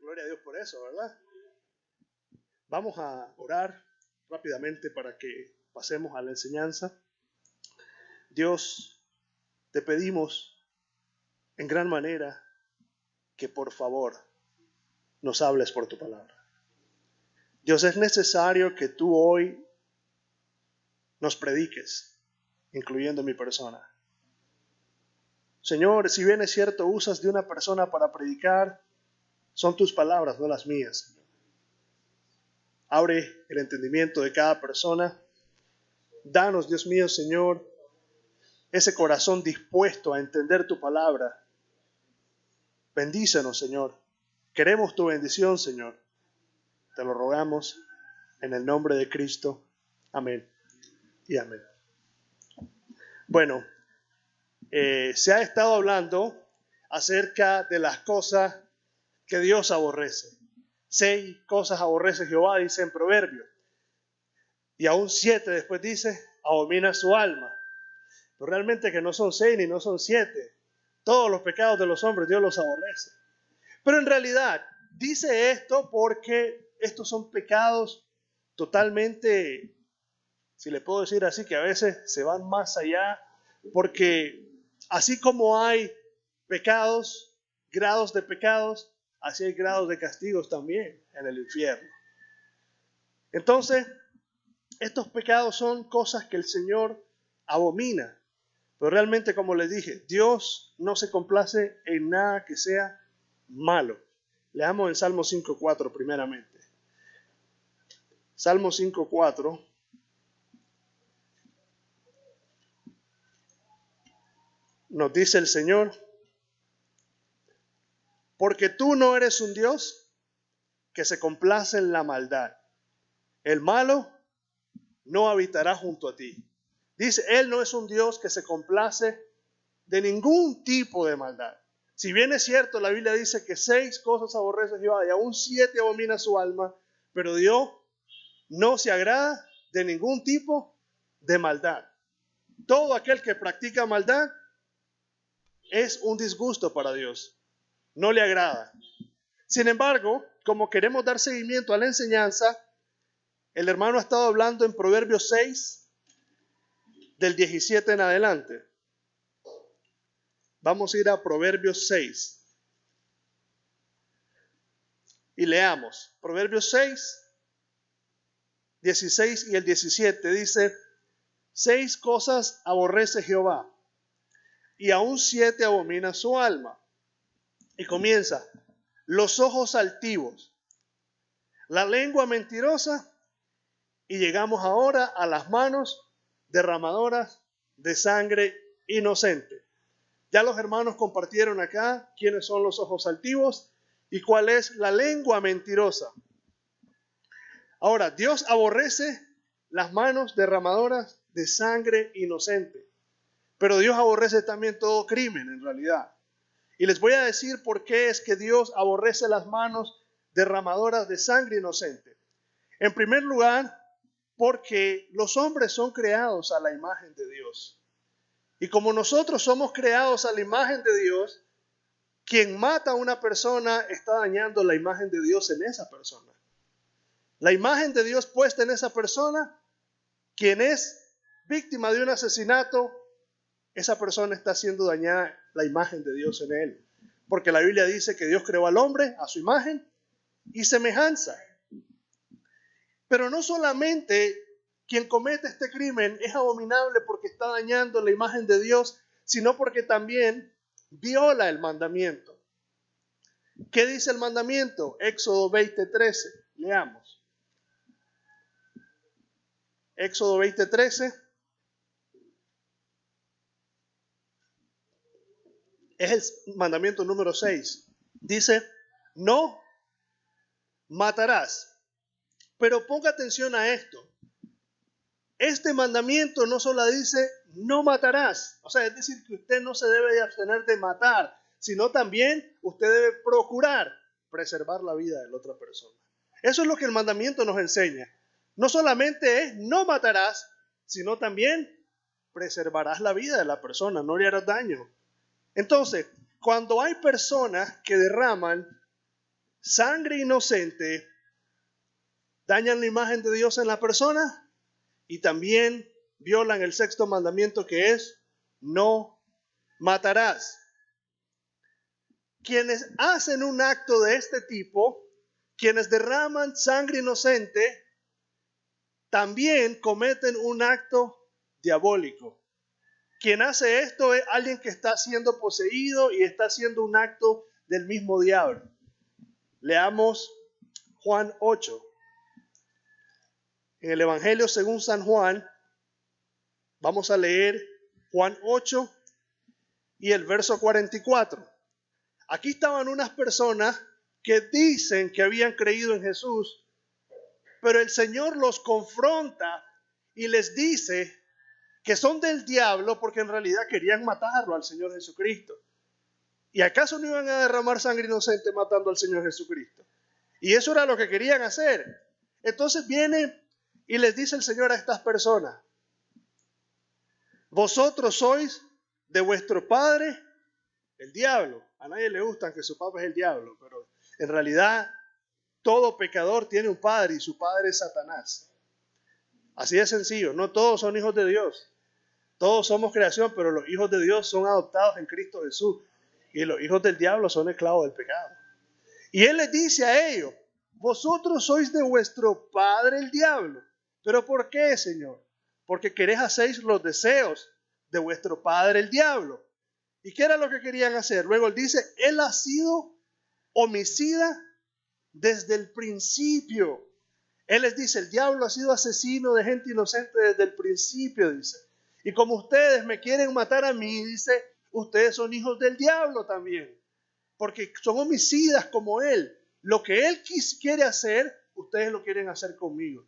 Gloria a Dios por eso, ¿verdad? Vamos a orar rápidamente para que pasemos a la enseñanza. Dios, te pedimos en gran manera que por favor nos hables por tu palabra. Dios, es necesario que tú hoy nos prediques, incluyendo mi persona. Señor, si bien es cierto, usas de una persona para predicar, son tus palabras, no las mías. Abre el entendimiento de cada persona. Danos, Dios mío, Señor, ese corazón dispuesto a entender tu palabra. Bendícenos, Señor. Queremos tu bendición, Señor. Te lo rogamos en el nombre de Cristo. Amén y amén. Bueno, se ha estado hablando acerca de las cosas que Dios aborrece. 6 cosas aborrece Jehová, dice en Proverbios. Y aún 7 después dice, abomina su alma. Pero realmente que no son 6 ni no son 7. Todos los pecados de los hombres Dios los aborrece. Pero en realidad dice esto porque estos son pecados totalmente, si le puedo decir así, que a veces se van más allá. Porque así como hay pecados, grados de pecados, así hay grados de castigos también en el infierno. Entonces, estos pecados son cosas que el Señor abomina. Pero realmente, como les dije, Dios no se complace en nada que sea malo. Leamos el Salmo 5.4 primeramente. Salmo 5.4. Nos dice el Señor, porque tú no eres un Dios que se complace en la maldad. El malo no habitará junto a ti. Dice, Él no es un Dios que se complace de ningún tipo de maldad. Si bien es cierto, la Biblia dice que 6 cosas aborrece Jehová y aún 7 abomina su alma, pero Dios no se agrada de ningún tipo de maldad. Todo aquel que practica maldad es un disgusto para Dios. No le agrada. Sin embargo, como queremos dar seguimiento a la enseñanza, el hermano ha estado hablando en Proverbios 6, del 17 en adelante. Vamos a ir a Proverbios 6. Y leamos. Proverbios 6, 16 y el 17 dice, 6 cosas aborrece Jehová, y aún 7 abomina su alma. Y comienza, los ojos altivos, la lengua mentirosa, y llegamos ahora a las manos derramadoras de sangre inocente. Ya los hermanos compartieron acá quiénes son los ojos altivos y cuál es la lengua mentirosa. Ahora, Dios aborrece las manos derramadoras de sangre inocente, pero Dios aborrece también todo crimen en realidad. Y les voy a decir por qué es que Dios aborrece las manos derramadoras de sangre inocente. En primer lugar, porque los hombres son creados a la imagen de Dios. Y como nosotros somos creados a la imagen de Dios, quien mata a una persona está dañando la imagen de Dios en esa persona. La imagen de Dios puesta en esa persona, quien es víctima de un asesinato, esa persona está haciendo dañada la imagen de Dios en él. Porque la Biblia dice que Dios creó al hombre a su imagen y semejanza. Pero no solamente quien comete este crimen es abominable porque está dañando la imagen de Dios, sino porque también viola el mandamiento. ¿Qué dice el mandamiento? Éxodo 20:13. Leamos. Éxodo 20:13. Es el mandamiento número 6. Dice, no matarás. Pero ponga atención a esto. Este mandamiento no solo dice, no matarás. O sea, es decir, que usted no se debe de abstener de matar, sino también usted debe procurar preservar la vida de la otra persona. Eso es lo que el mandamiento nos enseña. No solamente es, no matarás, sino también preservarás la vida de la persona, no le harás daño. Entonces, cuando hay personas que derraman sangre inocente, dañan la imagen de Dios en la persona y también violan el sexto mandamiento, que es no matarás. Quienes hacen un acto de este tipo, quienes derraman sangre inocente, también cometen un acto diabólico. Quien hace esto es alguien que está siendo poseído y está haciendo un acto del mismo diablo. Leamos Juan 8. En el Evangelio según San Juan, vamos a leer Juan 8 y el verso 44. Aquí estaban unas personas que dicen que habían creído en Jesús, pero el Señor los confronta y les dice que son del diablo porque en realidad querían matarlo al Señor Jesucristo. ¿Y acaso no iban a derramar sangre inocente matando al Señor Jesucristo? Y eso era lo que querían hacer. Entonces viene y les dice el Señor a estas personas: vosotros sois de vuestro padre el diablo. A nadie le gusta que su papá es el diablo, pero en realidad todo pecador tiene un padre y su padre es Satanás. Así de sencillo. No todos son hijos de Dios. Todos somos creación, pero los hijos de Dios son adoptados en Cristo Jesús. Y los hijos del diablo son esclavos del pecado. Y Él les dice a ellos: vosotros sois de vuestro padre el diablo. ¿Pero por qué, Señor? Porque queréis hacer los deseos de vuestro padre el diablo. ¿Y qué era lo que querían hacer? Luego Él dice: Él ha sido homicida desde el principio. Él les dice: el diablo ha sido asesino de gente inocente desde el principio, dice. Y como ustedes me quieren matar a mí, dice, ustedes son hijos del diablo también. Porque son homicidas como Él. Lo que Él quiere hacer, ustedes lo quieren hacer conmigo.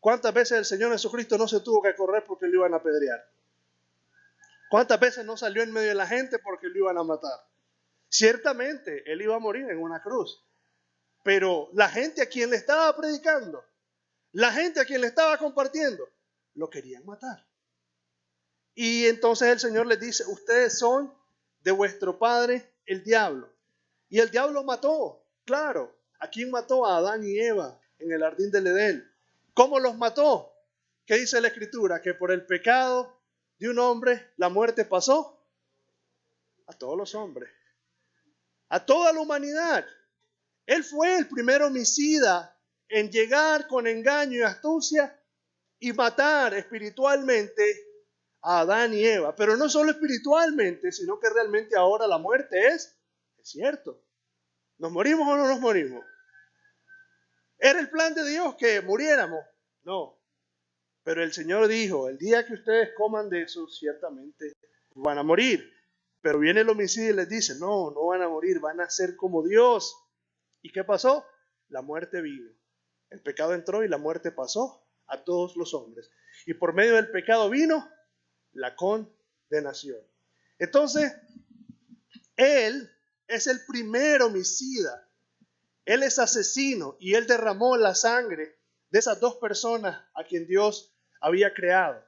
¿Cuántas veces el Señor Jesucristo no se tuvo que correr porque lo iban a apedrear? ¿Cuántas veces no salió en medio de la gente porque lo iban a matar? Ciertamente, Él iba a morir en una cruz. Pero la gente a quien le estaba predicando, la gente a quien le estaba compartiendo, lo querían matar. Y entonces el Señor les dice: ustedes son de vuestro padre el diablo. Y el diablo mató, claro. ¿A quién mató? A Adán y Eva en el jardín del Edén. ¿Cómo los mató? ¿Qué dice la Escritura? Que por el pecado de un hombre la muerte pasó a todos los hombres, a toda la humanidad. Él fue el primer homicida en llegar con engaño y astucia y matar espiritualmente a Adán y Eva. Pero no solo espiritualmente, sino que realmente ahora la muerte es cierto. ¿Nos morimos o no nos morimos? ¿Era el plan de Dios que muriéramos? No. Pero el Señor dijo: el día que ustedes coman de eso, ciertamente van a morir. Pero viene el homicidio y les dice: no, no van a morir, van a ser como Dios. ¿Y qué pasó? La muerte vino. El pecado entró y la muerte pasó a todos los hombres. Y por medio del pecado vino la condenación. Entonces, Él es el primer homicida. Él es asesino y Él derramó la sangre de esas dos personas a quien Dios había creado.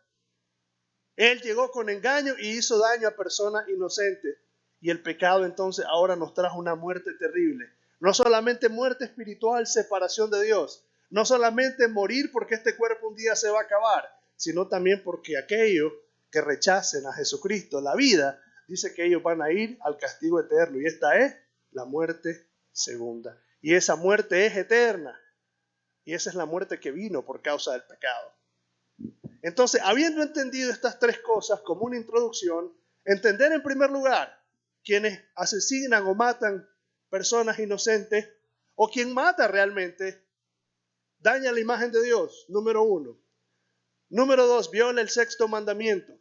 Él llegó con engaño y hizo daño a personas inocentes. Y el pecado entonces ahora nos trajo una muerte terrible. No solamente muerte espiritual, separación de Dios. No solamente morir porque este cuerpo un día se va a acabar, sino también porque aquellos que rechacen a Jesucristo, la vida, dice que ellos van a ir al castigo eterno. Y esta es la muerte segunda. Y esa muerte es eterna. Y esa es la muerte que vino por causa del pecado. Entonces, habiendo entendido estas tres cosas como una introducción, entender en primer lugar quienes asesinan o matan personas inocentes, o quien mata realmente, daña la imagen de Dios, número 1. Número 2, viola el sexto mandamiento.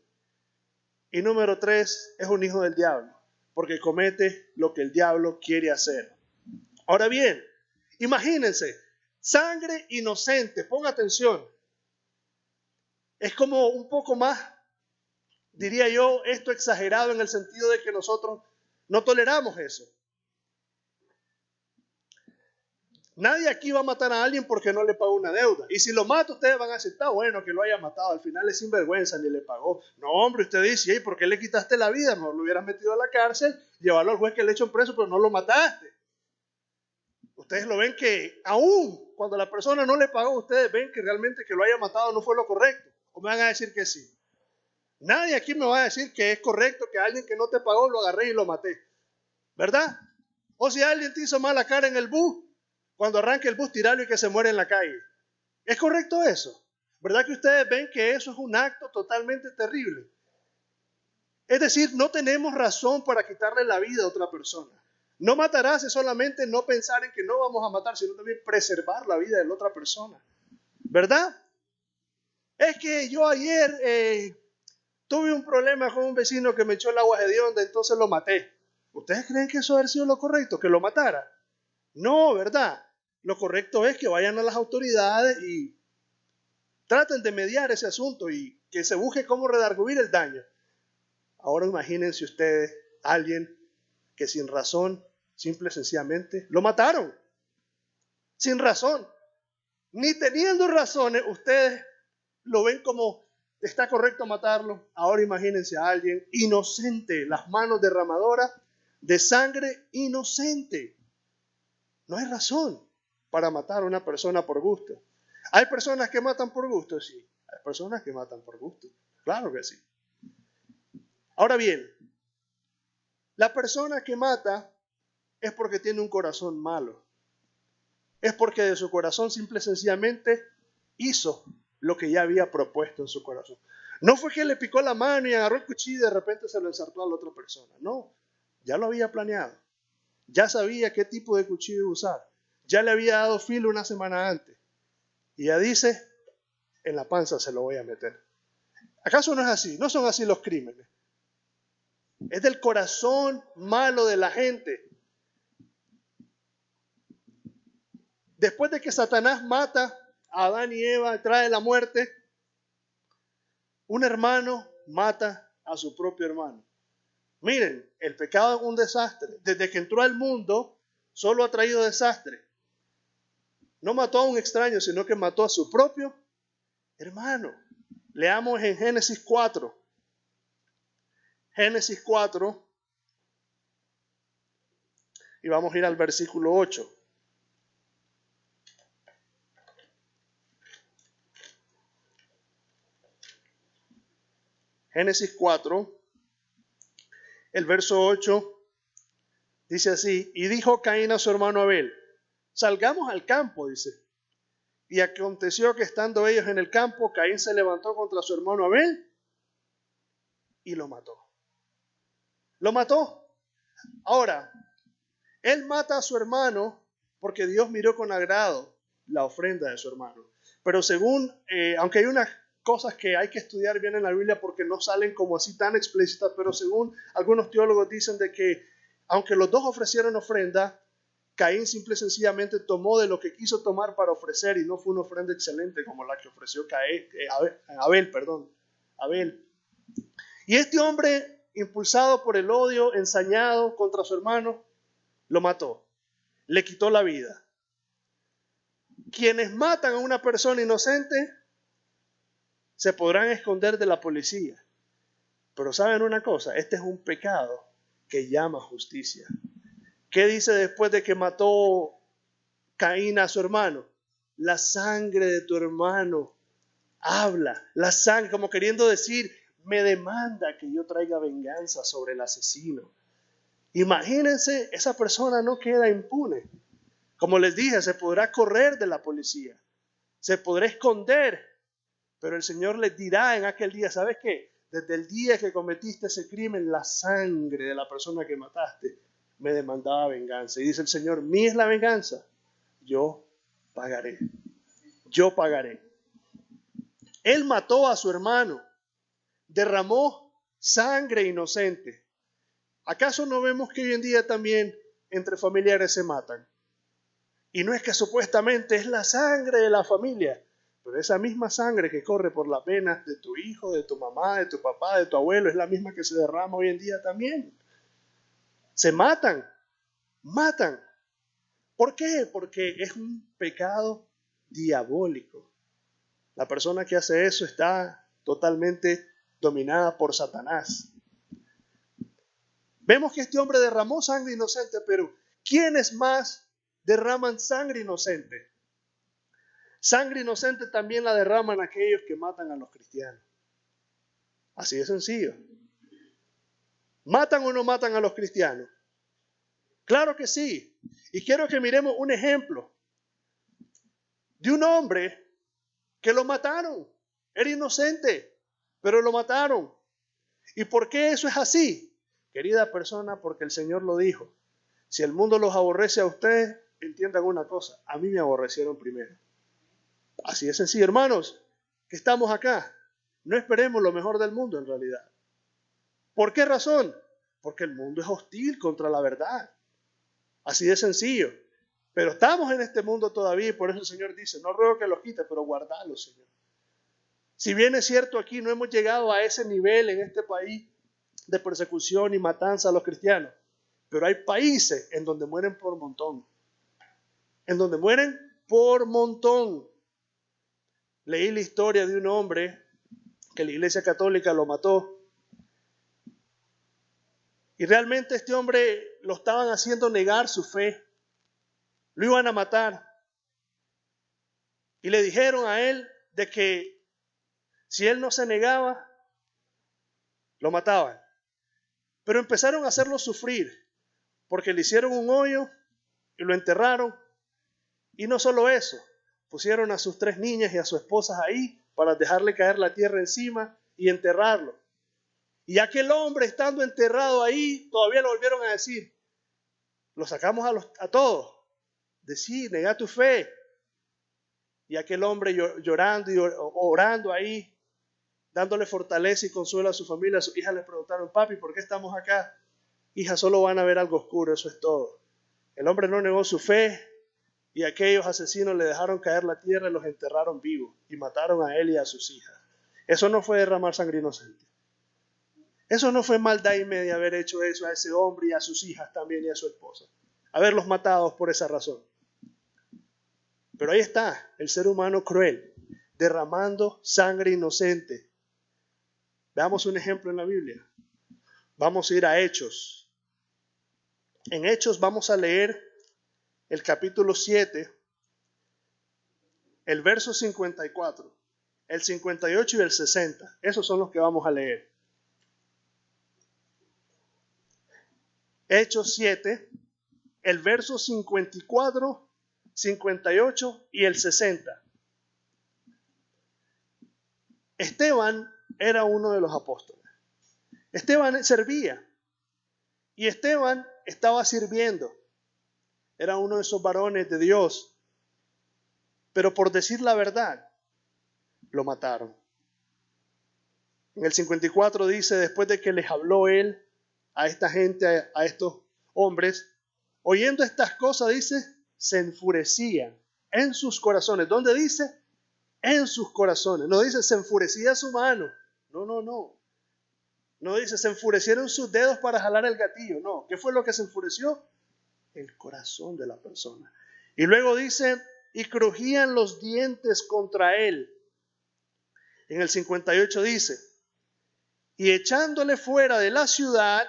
Y número 3, es un hijo del diablo, porque comete lo que el diablo quiere hacer. Ahora bien, imagínense, sangre inocente, ponga atención. Es como un poco más, diría yo, esto exagerado en el sentido de que nosotros no toleramos eso. Nadie aquí va a matar a alguien porque no le pagó una deuda. Y si lo mata, ustedes van a decir: está bueno que lo haya matado, al final es sinvergüenza, ni le pagó. No, hombre, usted dice: ¿por qué le quitaste la vida? Mejor lo hubieras metido a la cárcel, llevarlo al juez que le echó preso, pero no lo mataste. Ustedes lo ven que aún cuando la persona no le pagó, ustedes ven que realmente que lo haya matado no fue lo correcto. ¿O me van a decir que sí? Nadie aquí me va a decir que es correcto que alguien que no te pagó lo agarré y lo maté. ¿Verdad? O si alguien te hizo mala cara en el bus, cuando arranque el bus, tirarlo y que se muere en la calle. ¿Es correcto eso? ¿Verdad que ustedes ven que eso es un acto totalmente terrible? Es decir, no tenemos razón para quitarle la vida a otra persona. No matarás es solamente no pensar en que no vamos a matar, sino también preservar la vida de la otra persona. ¿Verdad? Es que yo ayer tuve un problema con un vecino que me echó el agua hedionda, entonces lo maté. ¿Ustedes creen que eso haber sido lo correcto? ¿Que lo matara? No, ¿verdad? Lo correcto es que vayan a las autoridades y traten de mediar ese asunto y que se busque cómo redarguir el daño. Ahora imagínense ustedes a alguien que sin razón, simple y sencillamente, lo mataron. Sin razón. Ni teniendo razones, ustedes lo ven como está correcto matarlo. Ahora imagínense a alguien inocente, las manos derramadoras de sangre inocente. No hay razón para matar a una persona por gusto. ¿Hay personas que matan por gusto? Sí. Hay personas que matan por gusto. Claro que sí. Ahora bien, la persona que mata es porque tiene un corazón malo. Es porque de su corazón simple y sencillamente hizo lo que ya había propuesto en su corazón. No fue que le picó la mano y agarró el cuchillo y de repente se lo ensartó a la otra persona. No, ya lo había planeado. Ya sabía qué tipo de cuchillo usar. Ya le había dado filo una semana antes. Y ya dice, en la panza se lo voy a meter. ¿Acaso no es así? No son así los crímenes. Es del corazón malo de la gente. Después de que Satanás mata a Adán y Eva, trae la muerte, un hermano mata a su propio hermano. Miren, el pecado es un desastre. Desde que entró al mundo, solo ha traído desastre. No mató a un extraño, sino que mató a su propio hermano. Leamos en Génesis 4. Génesis 4. Y vamos a ir al versículo 8. Génesis 4, el verso 8, dice así: y dijo Caín a su hermano Abel, salgamos al campo, dice. Y aconteció que estando ellos en el campo, Caín se levantó contra su hermano Abel y lo mató. Lo mató. Ahora, él mata a su hermano porque Dios miró con agrado la ofrenda de su hermano. Pero según, aunque hay unas cosas que hay que estudiar bien en la Biblia porque no salen como así tan explícitas, pero según algunos teólogos dicen de que aunque los dos ofrecieron ofrenda, Caín simple y sencillamente tomó de lo que quiso tomar para ofrecer y no fue una ofrenda excelente como la que ofreció Abel. Y este hombre, impulsado por el odio, ensañado contra su hermano, lo mató, le quitó la vida. Quienes matan a una persona inocente se podrán esconder de la policía. Pero ¿saben una cosa? Este es un pecado que llama justicia. ¿Qué dice después de que mató Caín a su hermano? La sangre de tu hermano habla. La sangre, como queriendo decir, me demanda que yo traiga venganza sobre el asesino. Imagínense, esa persona no queda impune. Como les dije, se podrá correr de la policía, se podrá esconder, pero el Señor les dirá en aquel día, ¿sabes qué? Desde el día que cometiste ese crimen, la sangre de la persona que mataste me demandaba venganza. Y dice el Señor, mía es la venganza, yo pagaré, yo pagaré. Él mató a su hermano, derramó sangre inocente. ¿Acaso no vemos que hoy en día también entre familiares se matan? Y no es que supuestamente es la sangre de la familia, pero esa misma sangre que corre por las venas de tu hijo, de tu mamá, de tu papá, de tu abuelo, es la misma que se derrama hoy en día también. Se matan. ¿Por qué? Porque es un pecado diabólico. La persona que hace eso está totalmente dominada por Satanás. Vemos que este hombre derramó sangre inocente, pero ¿quiénes más derraman sangre inocente. Sangre inocente también la derraman aquellos que matan a los cristianos. Así de sencillo. ¿Matan o no matan a los cristianos? Claro que sí. Y quiero que miremos un ejemplo de un hombre que lo mataron. Era inocente, pero lo mataron. ¿Y por qué eso es así? Querida persona, porque el Señor lo dijo. Si el mundo los aborrece a ustedes, entiendan una cosa, a mí me aborrecieron primero. Así de sencillo, hermanos, que estamos acá. No esperemos lo mejor del mundo en realidad. ¿Por qué razón? Porque el mundo es hostil contra la verdad. Así de sencillo. Pero estamos en este mundo todavía y por eso el Señor dice, no ruego que los quite, pero guardadlos, Señor. Si bien es cierto aquí no hemos llegado a ese nivel en este país de persecución y matanza a los cristianos, pero hay países en donde mueren por montón. En donde mueren por montón. Leí la historia de un hombre que la Iglesia Católica lo mató. Y realmente este hombre lo estaban haciendo negar su fe. Lo iban a matar. Y le dijeron a él de que si él no se negaba, lo mataban. Pero empezaron a hacerlo sufrir porque le hicieron un hoyo y lo enterraron. Y no solo eso, pusieron a sus 3 niñas y a su esposa ahí para dejarle caer la tierra encima y enterrarlo. Y aquel hombre estando enterrado ahí, todavía lo volvieron a decir. Lo sacamos a todos. Decir, nega tu fe. Y aquel hombre llorando y orando ahí, dándole fortaleza y consuelo a su familia. A sus hijas le preguntaron, papi, ¿por qué estamos acá? Hija, solo van a ver algo oscuro, eso es todo. El hombre no negó su fe y aquellos asesinos le dejaron caer la tierra y los enterraron vivos y mataron a él y a sus hijas. Eso no fue derramar sangre inocente. Eso no fue maldad y media haber hecho eso a ese hombre y a sus hijas también y a su esposa. Haberlos matado por esa razón. Pero ahí está el ser humano cruel, derramando sangre inocente. Veamos un ejemplo en la Biblia. Vamos a ir a Hechos. En Hechos vamos a leer el capítulo 7, el verso 54, el 58 y el 60. Esos son los que vamos a leer. Hechos 7, el verso 54, 58 y el 60. Esteban era uno de los apóstoles. Esteban servía y Esteban estaba sirviendo. Era uno de esos varones de Dios. Pero por decir la verdad, lo mataron. En el 54 dice, después de que les habló él a esta gente, a estos hombres, oyendo estas cosas, dice, se enfurecían en sus corazones. ¿Dónde dice? En sus corazones. No dice, se enfurecía su mano. No. No dice, se enfurecieron sus dedos para jalar el gatillo. No. ¿Qué fue lo que se enfureció? El corazón de la persona. Y luego dice, y crujían los dientes contra él. En el 58 dice, y echándole fuera de la ciudad,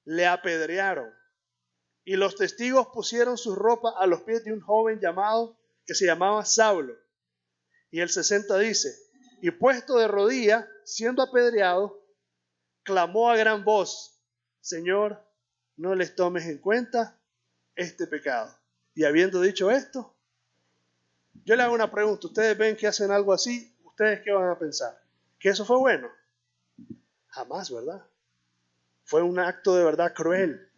le apedrearon. Y los testigos pusieron su ropa a los pies de un joven que se llamaba Saulo. Y el 60 dice, y puesto de rodillas, siendo apedreado, clamó a gran voz, Señor, no les tomes en cuenta este pecado. Y habiendo dicho esto, yo le hago una pregunta. Ustedes ven que hacen algo así, ¿ustedes qué van a pensar? ¿Que eso fue bueno? Jamás, ¿verdad? Fue un acto de verdad cruel.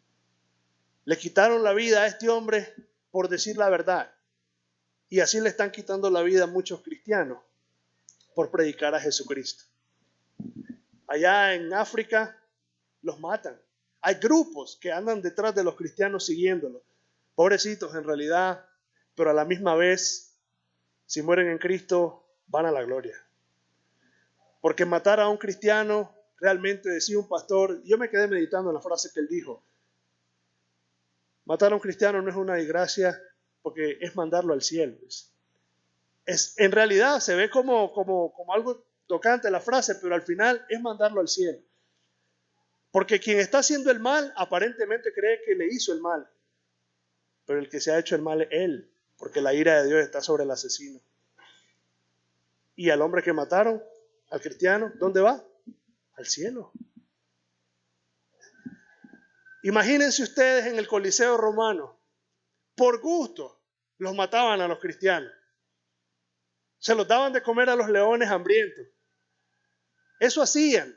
Le quitaron la vida a este hombre por decir la verdad. Y así le están quitando la vida a muchos cristianos por predicar a Jesucristo. Allá en África los matan. Hay grupos que andan detrás de los cristianos siguiéndolos. Pobrecitos en realidad, pero a la misma vez, si mueren en Cristo, van a la gloria. Porque matar a un cristiano, realmente decía un pastor, yo me quedé meditando en la frase que él dijo, matar a un cristiano no es una desgracia porque es mandarlo al cielo. En realidad se ve como algo tocante la frase, pero al final es mandarlo al cielo. Porque quien está haciendo el mal aparentemente cree que le hizo el mal. pero el que se ha hecho el mal es él, porque la ira de Dios está sobre el asesino. Y al hombre que mataron, al cristiano, ¿dónde va? Al cielo. Imagínense ustedes en el Coliseo romano, por gusto los mataban a los cristianos. Se los daban de comer a los leones hambrientos. Eso hacían.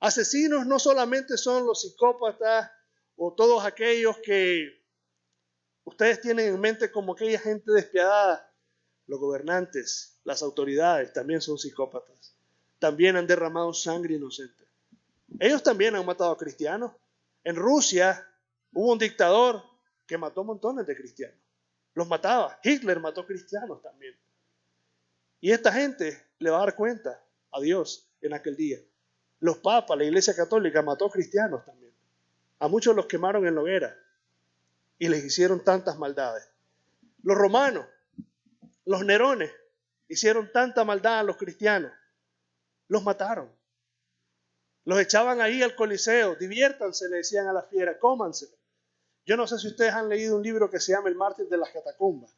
Asesinos no solamente son los psicópatas o todos aquellos que ustedes tienen en mente como aquella gente despiadada. Los gobernantes, las autoridades también son psicópatas. También han derramado sangre inocente. Ellos también han matado a cristianos. En Rusia hubo un dictador que mató montones de cristianos. Los mataba. Hitler mató cristianos también. Y esta gente le va a dar cuenta a Dios en aquel día. Los papas, la Iglesia Católica mató cristianos también. A muchos los quemaron en la hoguera y les hicieron tantas maldades. Los romanos, los Nerones, hicieron tanta maldad a los cristianos. Los mataron. Los echaban ahí al Coliseo. Diviértanse, le decían a la fiera, cómanse. Yo no sé si ustedes han leído un libro que se llama El mártir de las catacumbas.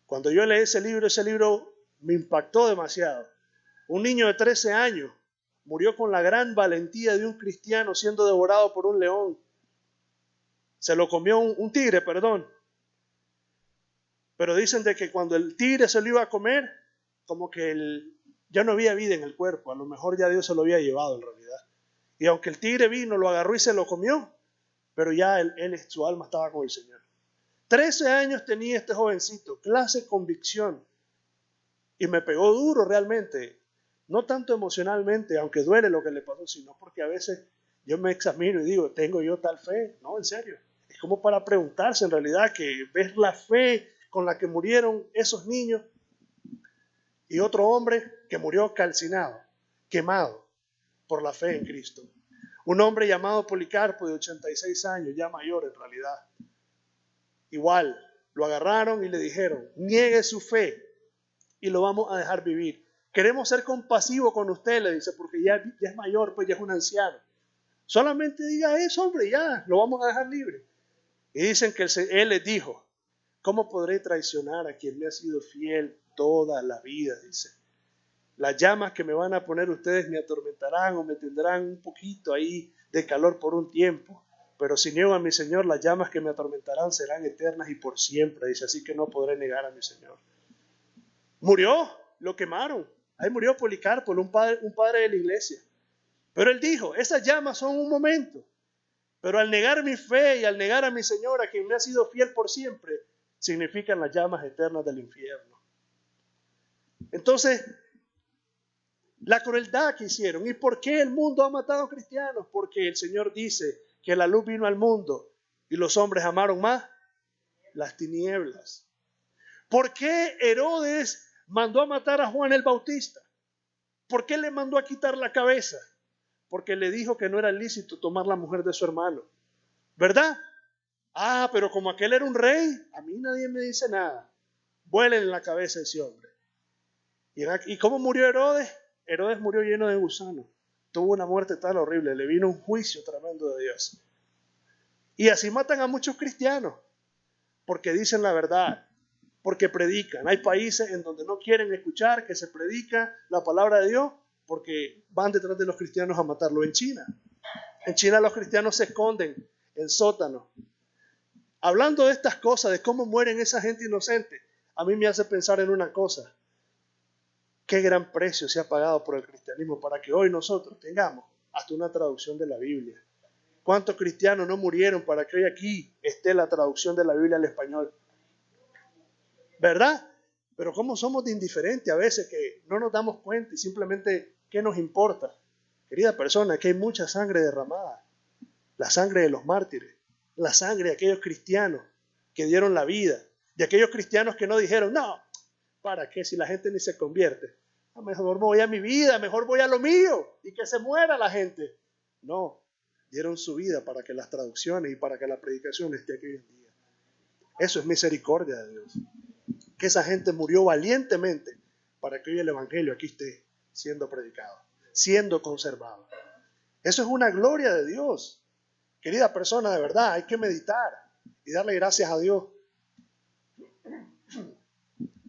Cuando yo leí ese libro me impactó demasiado. Un niño de 13 años murió con la gran valentía de un cristiano siendo devorado por un león. Se lo comió un tigre, perdón. Pero dicen de que cuando el tigre se lo iba a comer, como que ya no había vida en el cuerpo. A lo mejor ya Dios se lo había llevado en realidad. Y aunque el tigre vino, lo agarró y se lo comió, pero ya su alma estaba con el Señor. 13 años tenía este jovencito, clase convicción. Y me pegó duro realmente. No tanto emocionalmente, aunque duele lo que le pasó, sino porque a veces yo me examino y digo, ¿tengo yo tal fe? No, en serio. Es como para preguntarse en realidad que ves la fe con la que murieron esos niños y otro hombre que murió calcinado, quemado por la fe en Cristo. Un hombre llamado Policarpo de 86 años, ya mayor en realidad. Igual, lo agarraron y le dijeron, niegue su fe y lo vamos a dejar vivir. Queremos ser compasivos con usted, le dice, porque ya es mayor, pues ya es un anciano. Solamente diga eso, hombre, ya, lo vamos a dejar libre. Y dicen que él les dijo, ¿cómo podré traicionar a quien me ha sido fiel toda la vida? Dice, las llamas que me van a poner ustedes me atormentarán o me tendrán un poquito ahí de calor por un tiempo. Pero si niego a mi Señor, las llamas que me atormentarán serán eternas y por siempre. Dice, así que no podré negar a mi Señor. Murió, lo quemaron. Ahí murió Policarpo, un padre de la iglesia. Pero él dijo, esas llamas son un momento. Pero al negar mi fe y al negar a mi Señor, a quien me ha sido fiel por siempre, significan las llamas eternas del infierno. Entonces, la crueldad que hicieron. ¿Y por qué el mundo ha matado a cristianos? Porque el Señor dice que la luz vino al mundo y los hombres amaron más las tinieblas. ¿Por qué Herodes mandó a matar a Juan el Bautista? ¿Por qué le mandó a quitar la cabeza? Porque le dijo que no era lícito tomar la mujer de su hermano. ¿Verdad? Ah, pero como aquel era un rey, a mí nadie me dice nada. Vuelen en la cabeza a ese hombre. ¿Y cómo murió Herodes? Herodes murió lleno de gusanos. Tuvo una muerte tan horrible, le vino un juicio tremendo de Dios. Y así matan a muchos cristianos, porque dicen la verdad, porque predican. Hay países en donde no quieren escuchar que se predica la palabra de Dios, porque van detrás de los cristianos a matarlo. En China los cristianos se esconden en sótanos. Hablando de estas cosas, de cómo mueren esa gente inocente, a mí me hace pensar en una cosa. Qué gran precio se ha pagado por el cristianismo para que hoy nosotros tengamos hasta una traducción de la Biblia. ¿Cuántos cristianos no murieron para que hoy aquí esté la traducción de la Biblia al español? ¿Verdad? Pero cómo somos de indiferentes a veces que no nos damos cuenta y simplemente ¿qué nos importa? Querida persona, que hay mucha sangre derramada. La sangre de los mártires, la sangre de aquellos cristianos que dieron la vida, de aquellos cristianos que no dijeron, no, ¿para qué si la gente ni se convierte? Mejor voy a mi vida, mejor voy a lo mío y que se muera la gente. No, dieron su vida para que las traducciones y para que la predicación esté aquí hoy en día. Eso es misericordia de Dios. Que esa gente murió valientemente para que hoy el evangelio aquí esté siendo predicado, siendo conservado. Eso es una gloria de Dios. Querida persona, de verdad, hay que meditar. y darle gracias a Dios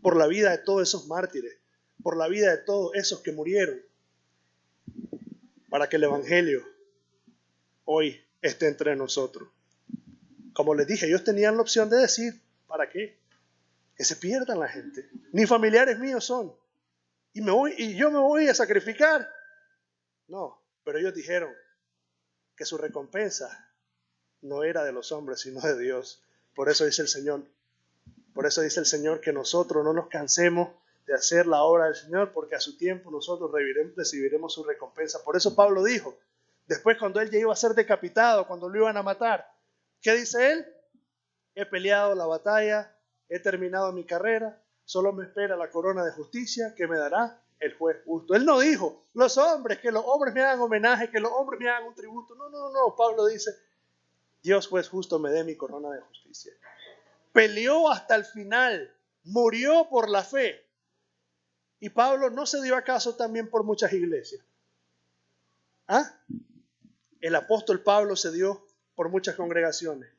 por la vida de todos esos mártires, por la vida de todos esos que murieron, para que el Evangelio hoy esté entre nosotros. Como les dije, ellos tenían la opción de decir, ¿para qué? Que se pierdan la gente. Ni familiares míos son. Y yo me voy a sacrificar. No, pero ellos dijeron que su recompensa no era de los hombres, sino de Dios. Por eso dice el Señor que nosotros no nos cansemos de hacer la obra del Señor, porque a su tiempo nosotros recibiremos su recompensa. Por eso Pablo dijo, después cuando él ya iba a ser decapitado, cuando lo iban a matar, ¿qué dice él? He peleado la batalla, he terminado mi carrera, solo me espera la corona de justicia que me dará el juez justo. Él no dijo, que los hombres me hagan homenaje, que los hombres me hagan un tributo. No. Pablo dice, Dios juez justo me dé mi corona de justicia. Peleó hasta el final, murió por la fe. Y Pablo no se dio acaso también por muchas iglesias. ¿Ah? El apóstol Pablo se dio por muchas congregaciones.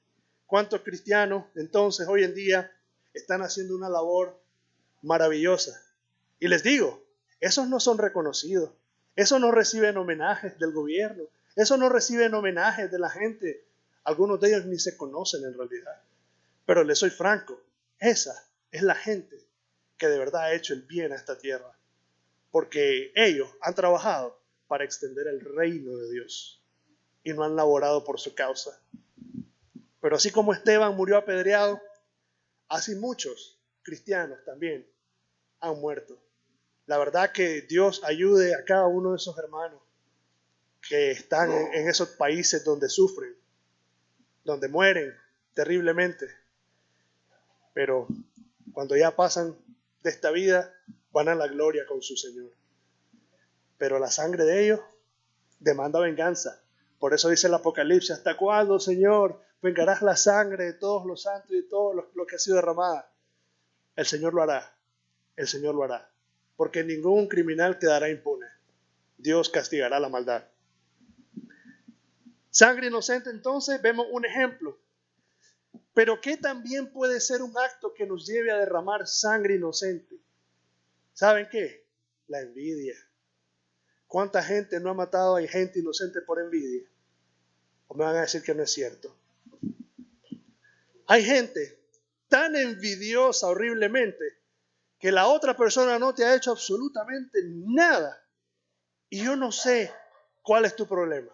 ¿Cuántos cristianos entonces hoy en día están haciendo una labor maravillosa? Y les digo, esos no son reconocidos, esos no reciben homenajes del gobierno, esos no reciben homenajes de la gente. Algunos de ellos ni se conocen en realidad. Pero les soy franco, esa es la gente que de verdad ha hecho el bien a esta tierra, porque ellos han trabajado para extender el reino de Dios y no han laborado por su causa. Pero así como Esteban murió apedreado, así muchos cristianos también han muerto. La verdad que Dios ayude a cada uno de esos hermanos que están en esos países donde sufren, donde mueren terriblemente. Pero cuando ya pasan de esta vida, van a la gloria con su Señor. Pero la sangre de ellos demanda venganza. Por eso dice el Apocalipsis, ¿hasta cuándo, Señor, vengarás la sangre de todos los santos y de todo lo que ha sido derramada? El Señor lo hará, el Señor lo hará. Porque ningún criminal quedará impune. Dios castigará la maldad. Sangre inocente, entonces, vemos un ejemplo. Pero ¿qué también puede ser un acto que nos lleve a derramar sangre inocente? ¿Saben qué? La envidia. ¿Cuánta gente no ha matado a gente inocente por envidia? ¿O me van a decir que no es cierto? Hay gente tan envidiosa horriblemente que la otra persona no te ha hecho absolutamente nada. Y yo no sé cuál es tu problema.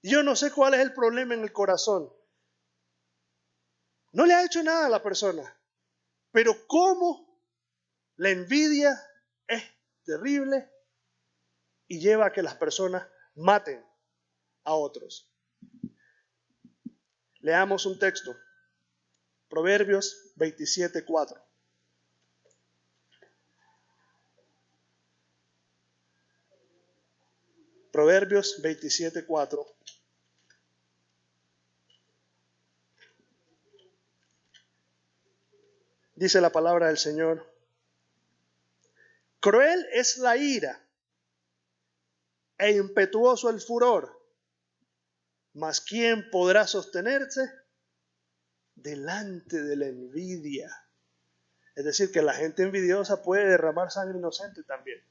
Yo no sé cuál es el problema en el corazón. No le ha hecho nada a la persona. Pero cómo la envidia es terrible y lleva a que las personas maten a otros. Leamos un texto. Proverbios 27:4. Proverbios 27:4. Dice la palabra del Señor. Cruel es la ira e impetuoso el furor, mas ¿quién podrá sostenerse delante de la envidia? Es decir, que la gente envidiosa puede derramar sangre inocente también.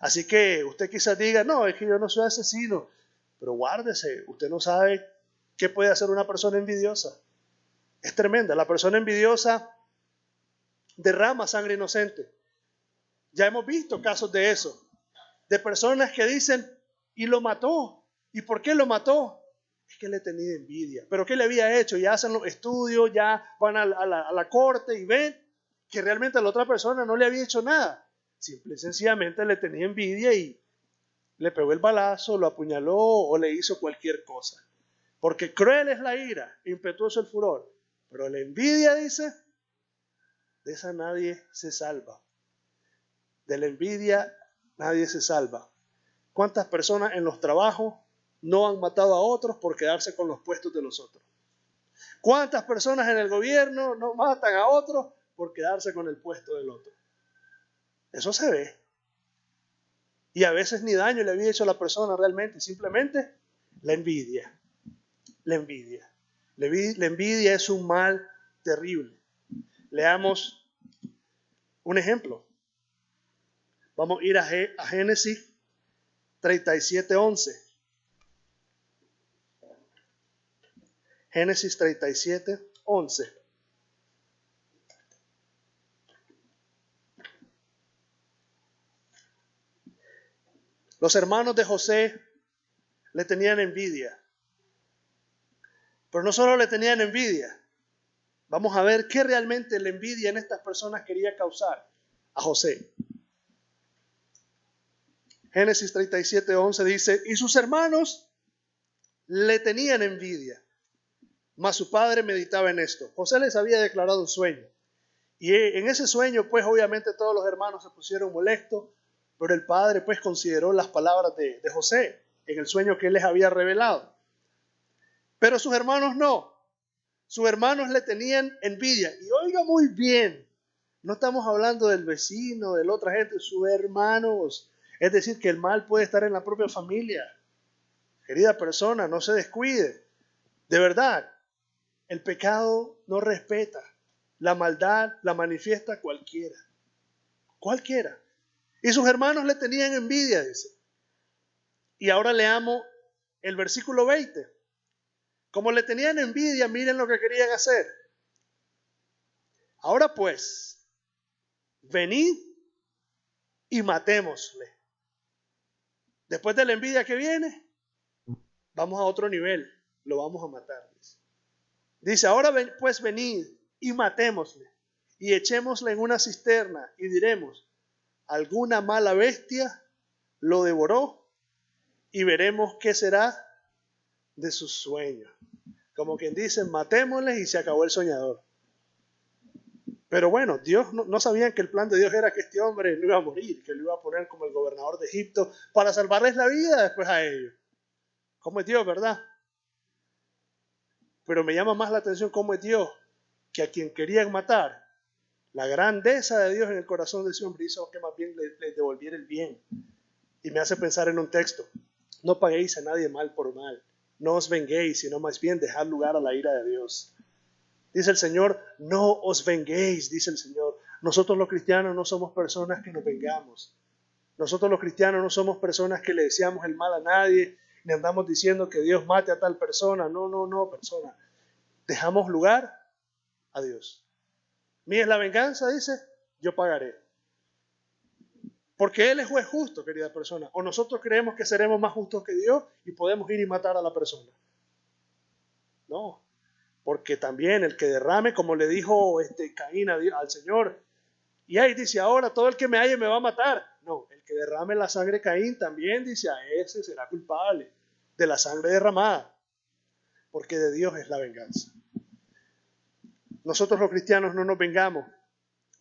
Así que usted quizás diga, no, es que yo no soy asesino, pero guárdese, usted no sabe qué puede hacer una persona envidiosa. Es tremenda, la persona envidiosa derrama sangre inocente. Ya hemos visto casos de eso, de personas que dicen, y lo mató. ¿Y por qué lo mató? Es que le tenía envidia. ¿Pero qué le había hecho? Ya hacen los estudios, ya van a la corte y ven que realmente a la otra persona no le había hecho nada. Simple y sencillamente le tenía envidia y le pegó el balazo, lo apuñaló o le hizo cualquier cosa. Porque cruel es la ira, impetuoso el furor. Pero la envidia, dice, de esa nadie se salva. De la envidia nadie se salva. ¿Cuántas personas en los trabajos no han matado a otros por quedarse con los puestos de los otros? ¿Cuántas personas en el gobierno no matan a otros por quedarse con el puesto del otro? Eso se ve. Y a veces ni daño le había hecho a la persona realmente, simplemente la envidia. La envidia. La envidia es un mal terrible. Leamos un ejemplo. Vamos a ir a Génesis 37:11. Génesis 37:11. Los hermanos de José le tenían envidia. Pero no solo le tenían envidia. Vamos a ver qué realmente la envidia en estas personas quería causar a José. Génesis 37:11 dice, y sus hermanos le tenían envidia, mas su padre meditaba en esto. José les había declarado un sueño. Y en ese sueño, pues obviamente todos los hermanos se pusieron molestos, pero el padre pues consideró las palabras de José en el sueño que él les había revelado. Pero sus hermanos no. Sus hermanos le tenían envidia. Y oiga muy bien, no estamos hablando del vecino, de la otra gente, sus hermanos. Es decir, que el mal puede estar en la propia familia. Querida persona, no se descuide. De verdad, el pecado no respeta. La maldad la manifiesta cualquiera. Cualquiera. Y sus hermanos le tenían envidia, dice. Y ahora leamos el versículo 20. Como le tenían envidia, miren lo que querían hacer. Ahora pues, venid y matémosle. Después de la envidia que viene, vamos a otro nivel. Lo vamos a matar. Dice, ahora pues venid y matémosle. Y echémosle en una cisterna y diremos, alguna mala bestia lo devoró y veremos qué será de sus sueños. Como quien dice, matémosle y se acabó el soñador. Pero bueno, Dios no sabían que el plan de Dios era que este hombre no iba a morir, que lo iba a poner como el gobernador de Egipto para salvarles la vida después a ellos. ¿Cómo es Dios, verdad? Pero me llama más la atención cómo es Dios, que a quien querían matar, la grandeza de Dios en el corazón de ese hombre hizo que más bien le devolviera el bien. Y me hace pensar en un texto, no paguéis a nadie mal por mal, no os venguéis, sino más bien dejad lugar a la ira de Dios. Dice el Señor, no os venguéis, dice el Señor. Nosotros los cristianos no somos personas que nos vengamos. Nosotros los cristianos no somos personas que le deseamos el mal a nadie, ni andamos diciendo que Dios mate a tal persona. No, persona. Dejamos lugar a Dios. Mía es la venganza, dice, yo pagaré. Porque Él es juez justo, querida persona. O nosotros creemos que seremos más justos que Dios y podemos ir y matar a la persona. No. Porque también el que derrame, como le dijo Caín al Señor, y ahí dice, ahora todo el que me halle me va a matar. No, el que derrame la sangre de Caín también dice, a ese será culpable de la sangre derramada. Porque de Dios es la venganza. Nosotros los cristianos no nos vengamos,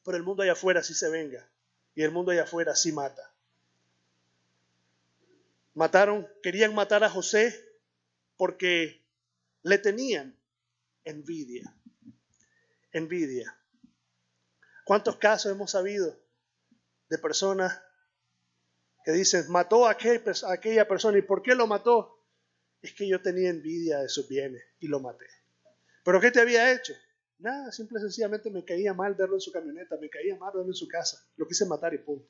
pero el mundo allá afuera sí se venga. Y el mundo allá afuera sí mata. Querían matar a José porque le tenían envidia. Envidia. ¿Cuántos casos hemos sabido de personas que dicen, mató a aquella persona? ¿Y por qué lo mató? Es que yo tenía envidia de sus bienes y lo maté. ¿Pero qué te había hecho? Nada, simple y sencillamente me caía mal verlo en su camioneta, me caía mal verlo en su casa. Lo quise matar y punto.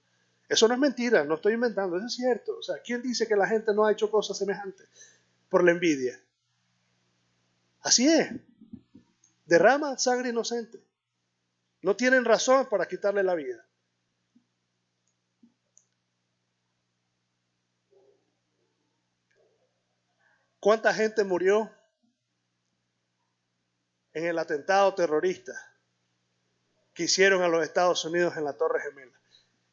Eso no es mentira, no estoy inventando, eso es cierto. O sea, ¿quién dice que la gente no ha hecho cosas semejantes? Por la envidia. Así es. Derrama sangre inocente. No tienen razón para quitarle la vida. ¿Cuánta gente murió en el atentado terrorista que hicieron a los Estados Unidos en la Torre Gemela?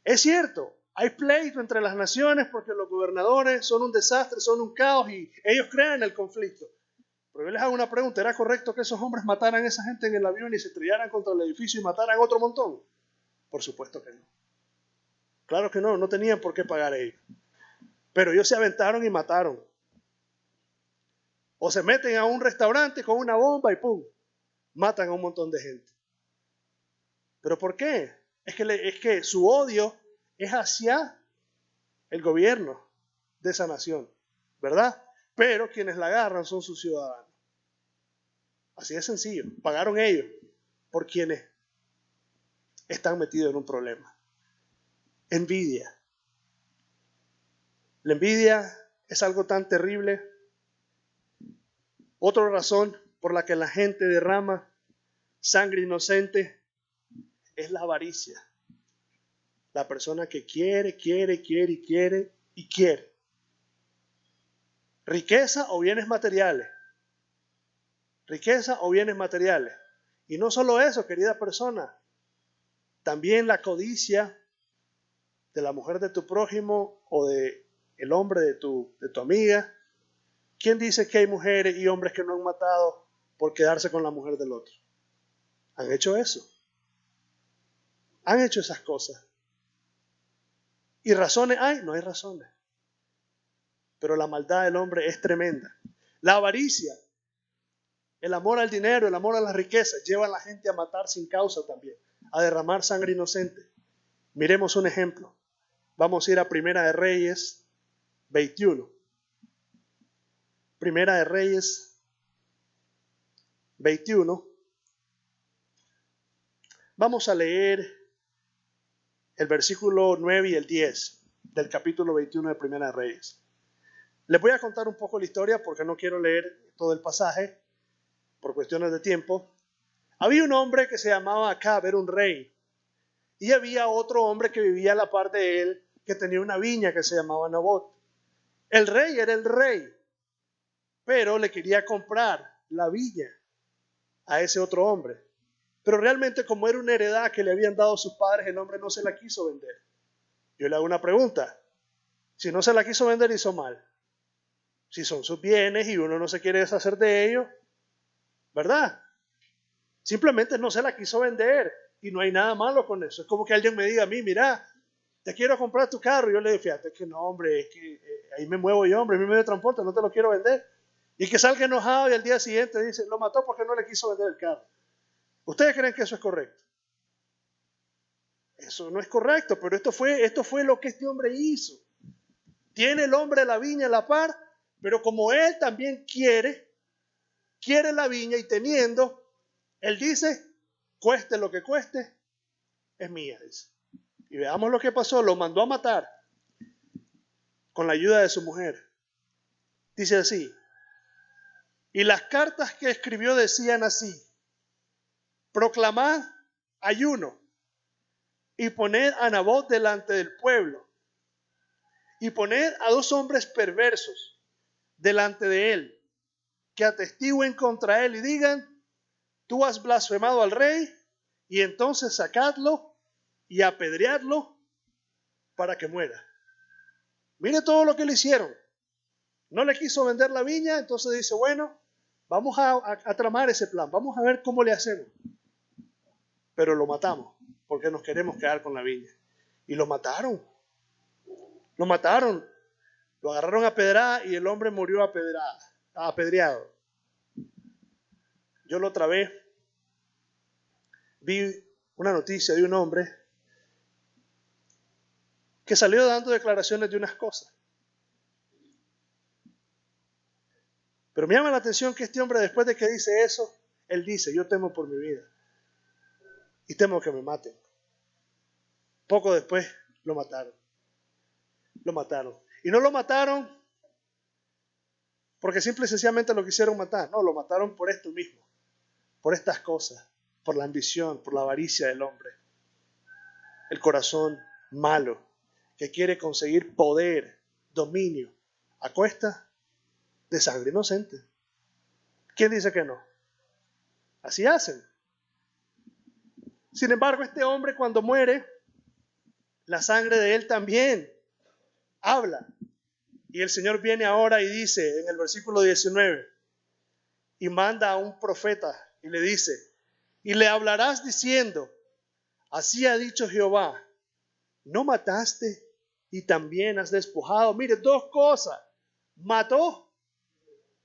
Es cierto, hay pleito entre las naciones porque los gobernadores son un desastre, son un caos y ellos crean el conflicto. Pero yo les hago una pregunta, ¿era correcto que esos hombres mataran a esa gente en el avión y se estrellaran contra el edificio y mataran otro montón? Por supuesto que no. Claro que no tenían por qué pagar ellos. Pero ellos se aventaron y mataron. O se meten a un restaurante con una bomba y ¡pum! Matan a un montón de gente. ¿Pero por qué? Es que su odio es hacia el gobierno de esa nación, ¿verdad? Pero quienes la agarran son sus ciudadanos. Así de sencillo. Pagaron ellos por quienes están metidos en un problema. Envidia. La envidia es algo tan terrible. Otra razón por la que la gente derrama sangre inocente es la avaricia. La persona que quiere. Riqueza o bienes materiales. Riqueza o bienes materiales. Y no solo eso, querida persona. También la codicia de la mujer de tu prójimo o de el hombre de tu amiga. ¿Quién dice que hay mujeres y hombres que no han matado por quedarse con la mujer del otro? Han hecho eso. Han hecho esas cosas. ¿Y razones hay? No hay razones. Pero la maldad del hombre es tremenda. La avaricia, el amor al dinero, el amor a las riquezas, lleva a la gente a matar sin causa también, a derramar sangre inocente. Miremos un ejemplo. Vamos a ir a Primera de Reyes 21. Primera de Reyes 21. Vamos a leer el versículo 9 y el 10 del capítulo 21 de Primera de Reyes. Les voy a contar un poco la historia porque no quiero leer todo el pasaje por cuestiones de tiempo. Había un hombre que se llamaba Acab, era un rey. Y había otro hombre que vivía a la par de él, que tenía una viña que se llamaba Nabot. El rey era el rey, pero le quería comprar la viña a ese otro hombre. Pero realmente, como era una heredad que le habían dado sus padres, el hombre no se la quiso vender. Yo le hago una pregunta. Si no se la quiso vender, hizo mal. Si son sus bienes y uno no se quiere deshacer de ellos, ¿verdad? Simplemente no se la quiso vender y no hay nada malo con eso. Es como que alguien me diga a mí, mira, te quiero comprar tu carro. Y yo le digo, fíjate que no, hombre, es que ahí me muevo yo, hombre, es mi medio de transporte, no te lo quiero vender. Y que salga enojado y al día siguiente dice, lo mató porque no le quiso vender el carro. ¿Ustedes creen que eso es correcto? Eso no es correcto, pero esto fue lo que este hombre hizo. Tiene el hombre la viña a la par, pero como él también quiere la viña y teniendo, él dice, cueste lo que cueste, es mía, dice. Y veamos lo que pasó, lo mandó a matar con la ayuda de su mujer. Dice así, y las cartas que escribió decían así, proclamad ayuno y poned a Nabot delante del pueblo y poned a 2 hombres perversos delante de él, que atestiguen contra él y digan, tú has blasfemado al rey, y entonces sacadlo y apedreadlo para que muera. Mire todo lo que le hicieron. No le quiso vender la viña, entonces dice, bueno, vamos a tramar ese plan, vamos a ver cómo le hacemos. Pero lo matamos, porque nos queremos quedar con la viña. Y lo mataron. Lo agarraron a pedrada y el hombre murió apedreado. Yo la otra vez vi una noticia de un hombre que salió dando declaraciones de unas cosas. Pero me llama la atención que este hombre, después de que dice eso, él dice, yo temo por mi vida y temo que me maten. Poco después lo mataron. Y no lo mataron porque simple y sencillamente lo quisieron matar. No, lo mataron por esto mismo, por estas cosas, por la ambición, por la avaricia del hombre. El corazón malo que quiere conseguir poder, dominio, a cuesta de sangre inocente. ¿Quién dice que no? Así hacen. Sin embargo, este hombre cuando muere, la sangre de él también habla. Y el Señor viene ahora y dice en el versículo 19, y manda a un profeta y le dice, y le hablarás diciendo, así ha dicho Jehová, no mataste y también has despojado. Mire, 2 cosas, mató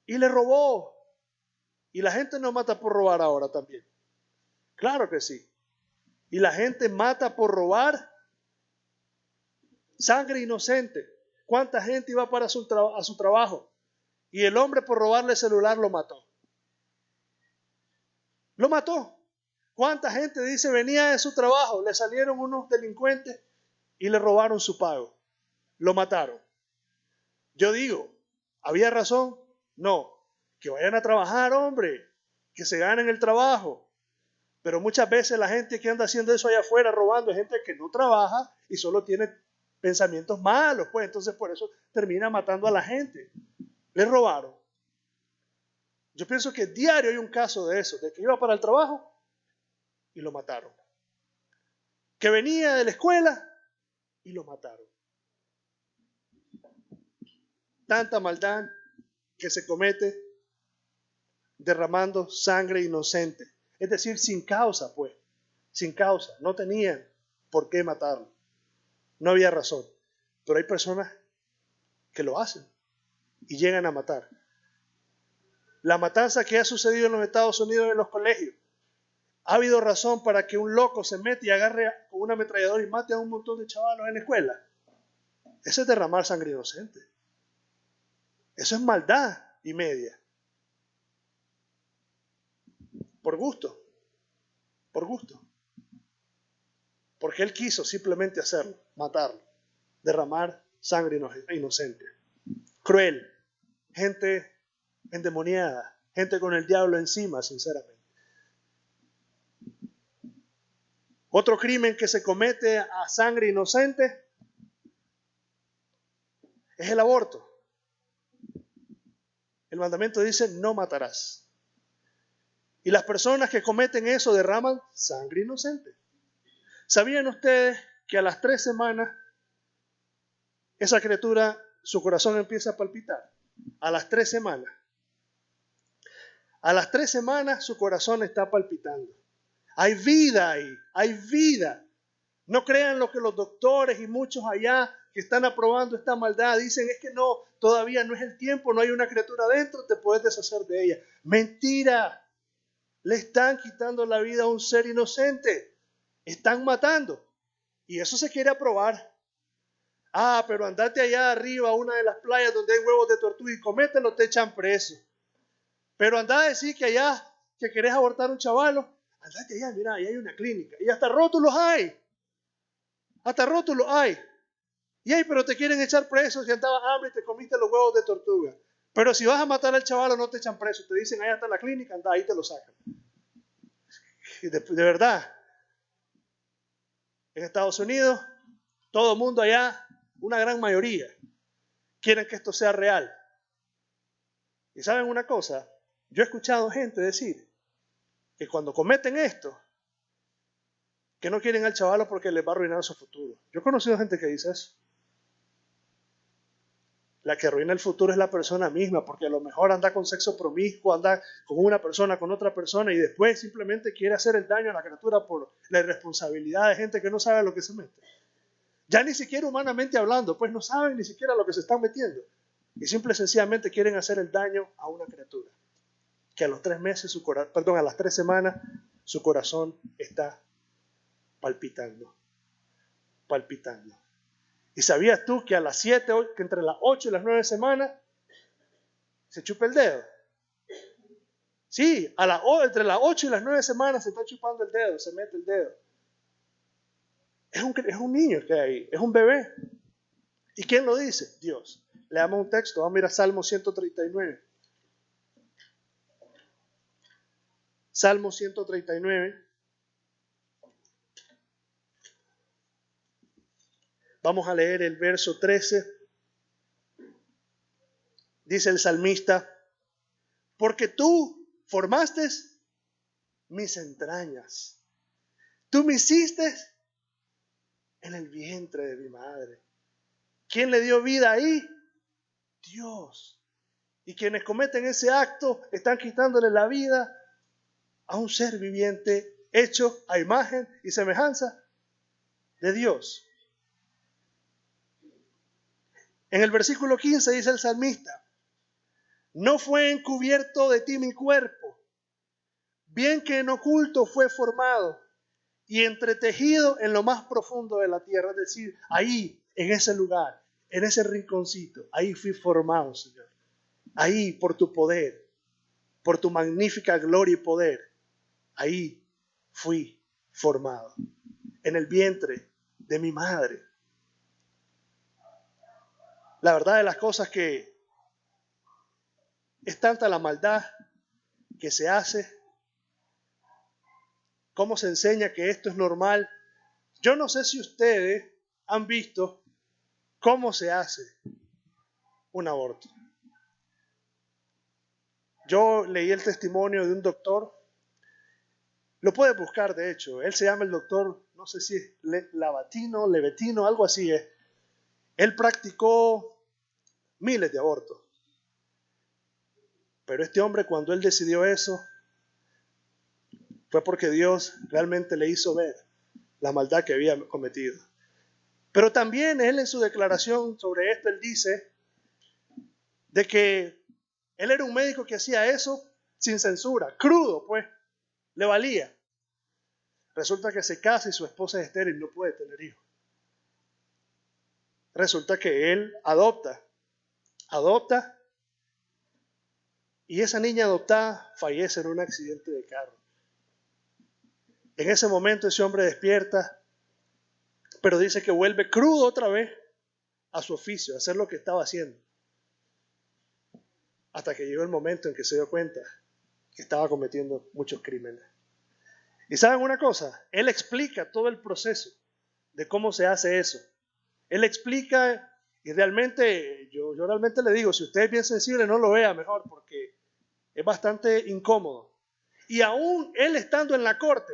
y le robó. Y la gente no mata por robar ahora también. Claro que sí. Y la gente mata por robar sangre inocente. ¿Cuánta gente iba para a su trabajo? Y el hombre por robarle el celular lo mató. Lo mató. ¿Cuánta gente dice venía de su trabajo, le salieron unos delincuentes y le robaron su pago? Lo mataron. Yo digo, ¿había razón? No. Que vayan a trabajar, hombre, que se ganen el trabajo. Pero muchas veces la gente que anda haciendo eso allá afuera, robando, es gente que no trabaja y solo tiene pensamientos malos, pues entonces por eso termina matando a la gente. Le robaron. Yo pienso que diario hay un caso de eso, de que iba para el trabajo y lo mataron. Que venía de la escuela y lo mataron. Tanta maldad que se comete derramando sangre inocente. Es decir, sin causa, pues. Sin causa. No tenían por qué matarlo. No había razón. Pero hay personas que lo hacen y llegan a matar. La matanza que ha sucedido en los Estados Unidos en los colegios. ¿Ha habido razón para que un loco se meta y agarre con una ametralladora y mate a un montón de chavalos en la escuela? Eso es derramar sangre inocente. Eso es maldad y media. Por gusto. Por gusto. Porque él quiso simplemente hacerlo, matarlo, derramar sangre inocente. Cruel. Gente endemoniada. Gente con el diablo encima, sinceramente. Otro crimen que se comete a sangre inocente es el aborto. El mandamiento dice, no matarás. Y las personas que cometen eso derraman sangre inocente. ¿Sabían ustedes que a las 3 semanas esa criatura, su corazón empieza a palpitar? A las 3 semanas. A las 3 semanas su corazón está palpitando. Hay vida ahí, hay vida. No crean lo que los doctores y muchos allá que están aprobando esta maldad dicen, es que no, todavía no es el tiempo, no hay una criatura dentro, te puedes deshacer de ella. Mentira. Le están quitando la vida a un ser inocente. Están matando. Y eso se quiere aprobar. Ah, pero andate allá arriba a una de las playas donde hay huevos de tortuga y comételo, te echan preso. Pero anda a decir que allá, que querés abortar un chavalo, andate allá, mira, ahí hay una clínica. Y hasta rótulos hay. Hasta rótulos hay. Y ahí, pero te quieren echar preso si andabas hambre y te comiste los huevos de tortuga. Pero si vas a matar al chavalo no te echan preso. Te dicen, allá está la clínica, anda, ahí te lo sacan. De verdad, en Estados Unidos, todo el mundo allá, una gran mayoría, quieren que esto sea real. Y saben una cosa, yo he escuchado gente decir que cuando cometen esto, que no quieren al chavalo porque les va a arruinar su futuro. Yo he conocido gente que dice eso. La que arruina el futuro es la persona misma, porque a lo mejor anda con sexo promiscuo, anda con una persona, con otra persona, y después simplemente quiere hacer el daño a la criatura por la irresponsabilidad de gente que no sabe a lo que se mete. Ya ni siquiera humanamente hablando, pues no saben ni siquiera lo que se están metiendo. Y simple y sencillamente quieren hacer el daño a una criatura. Que a los 3 meses, a las 3 semanas, su corazón está palpitando. Palpitando. ¿Y sabías tú que a las 7, que entre las 8 y las 9 semanas, se chupa el dedo? Sí, entre las 8 y las 9 semanas se está chupando el dedo, se mete el dedo. Es un niño que hay ahí, es un bebé. ¿Y quién lo dice? Dios. Leamos un texto, vamos a ir a Salmo 139. Salmo 139. Vamos a leer el verso 13. Dice el salmista, porque tú formaste mis entrañas. Tú me hiciste en el vientre de mi madre. ¿Quién le dio vida ahí? Dios. Y quienes cometen ese acto están quitándole la vida a un ser viviente hecho a imagen y semejanza de Dios. En el versículo 15 dice el salmista, no fue encubierto de ti mi cuerpo, bien que en oculto fue formado y entretejido en lo más profundo de la tierra, es decir, ahí, en ese lugar, en ese rinconcito, ahí fui formado, Señor. Ahí, por tu poder, por tu magnífica gloria y poder, Ahí fui formado, en el vientre de mi madre. La verdad de las cosas que es tanta la maldad que se hace, cómo se enseña que esto es normal. Yo no sé si ustedes han visto cómo se hace un aborto. Yo leí el testimonio de un doctor, lo puedes buscar de hecho, él se llama el doctor, no sé si es Levetino, algo así es. Él practicó miles de abortos, pero este hombre cuando él decidió eso, fue porque Dios realmente le hizo ver la maldad que había cometido. Pero también él en su declaración sobre esto, él dice de que él era un médico que hacía eso sin censura, crudo pues, le valía. Resulta que se casa y su esposa es estéril, no puede tener hijos. Resulta que él adopta y esa niña adoptada fallece en un accidente de carro. En ese momento ese hombre despierta, pero dice que vuelve crudo otra vez a su oficio, a hacer lo que estaba haciendo. Hasta que llegó el momento en que se dio cuenta que estaba cometiendo muchos crímenes. Y ¿saben una cosa? Él explica todo el proceso de cómo se hace eso. Él explica y realmente, yo realmente le digo, si usted es bien sensible, no lo vea mejor porque es bastante incómodo. Y aún él estando en la corte,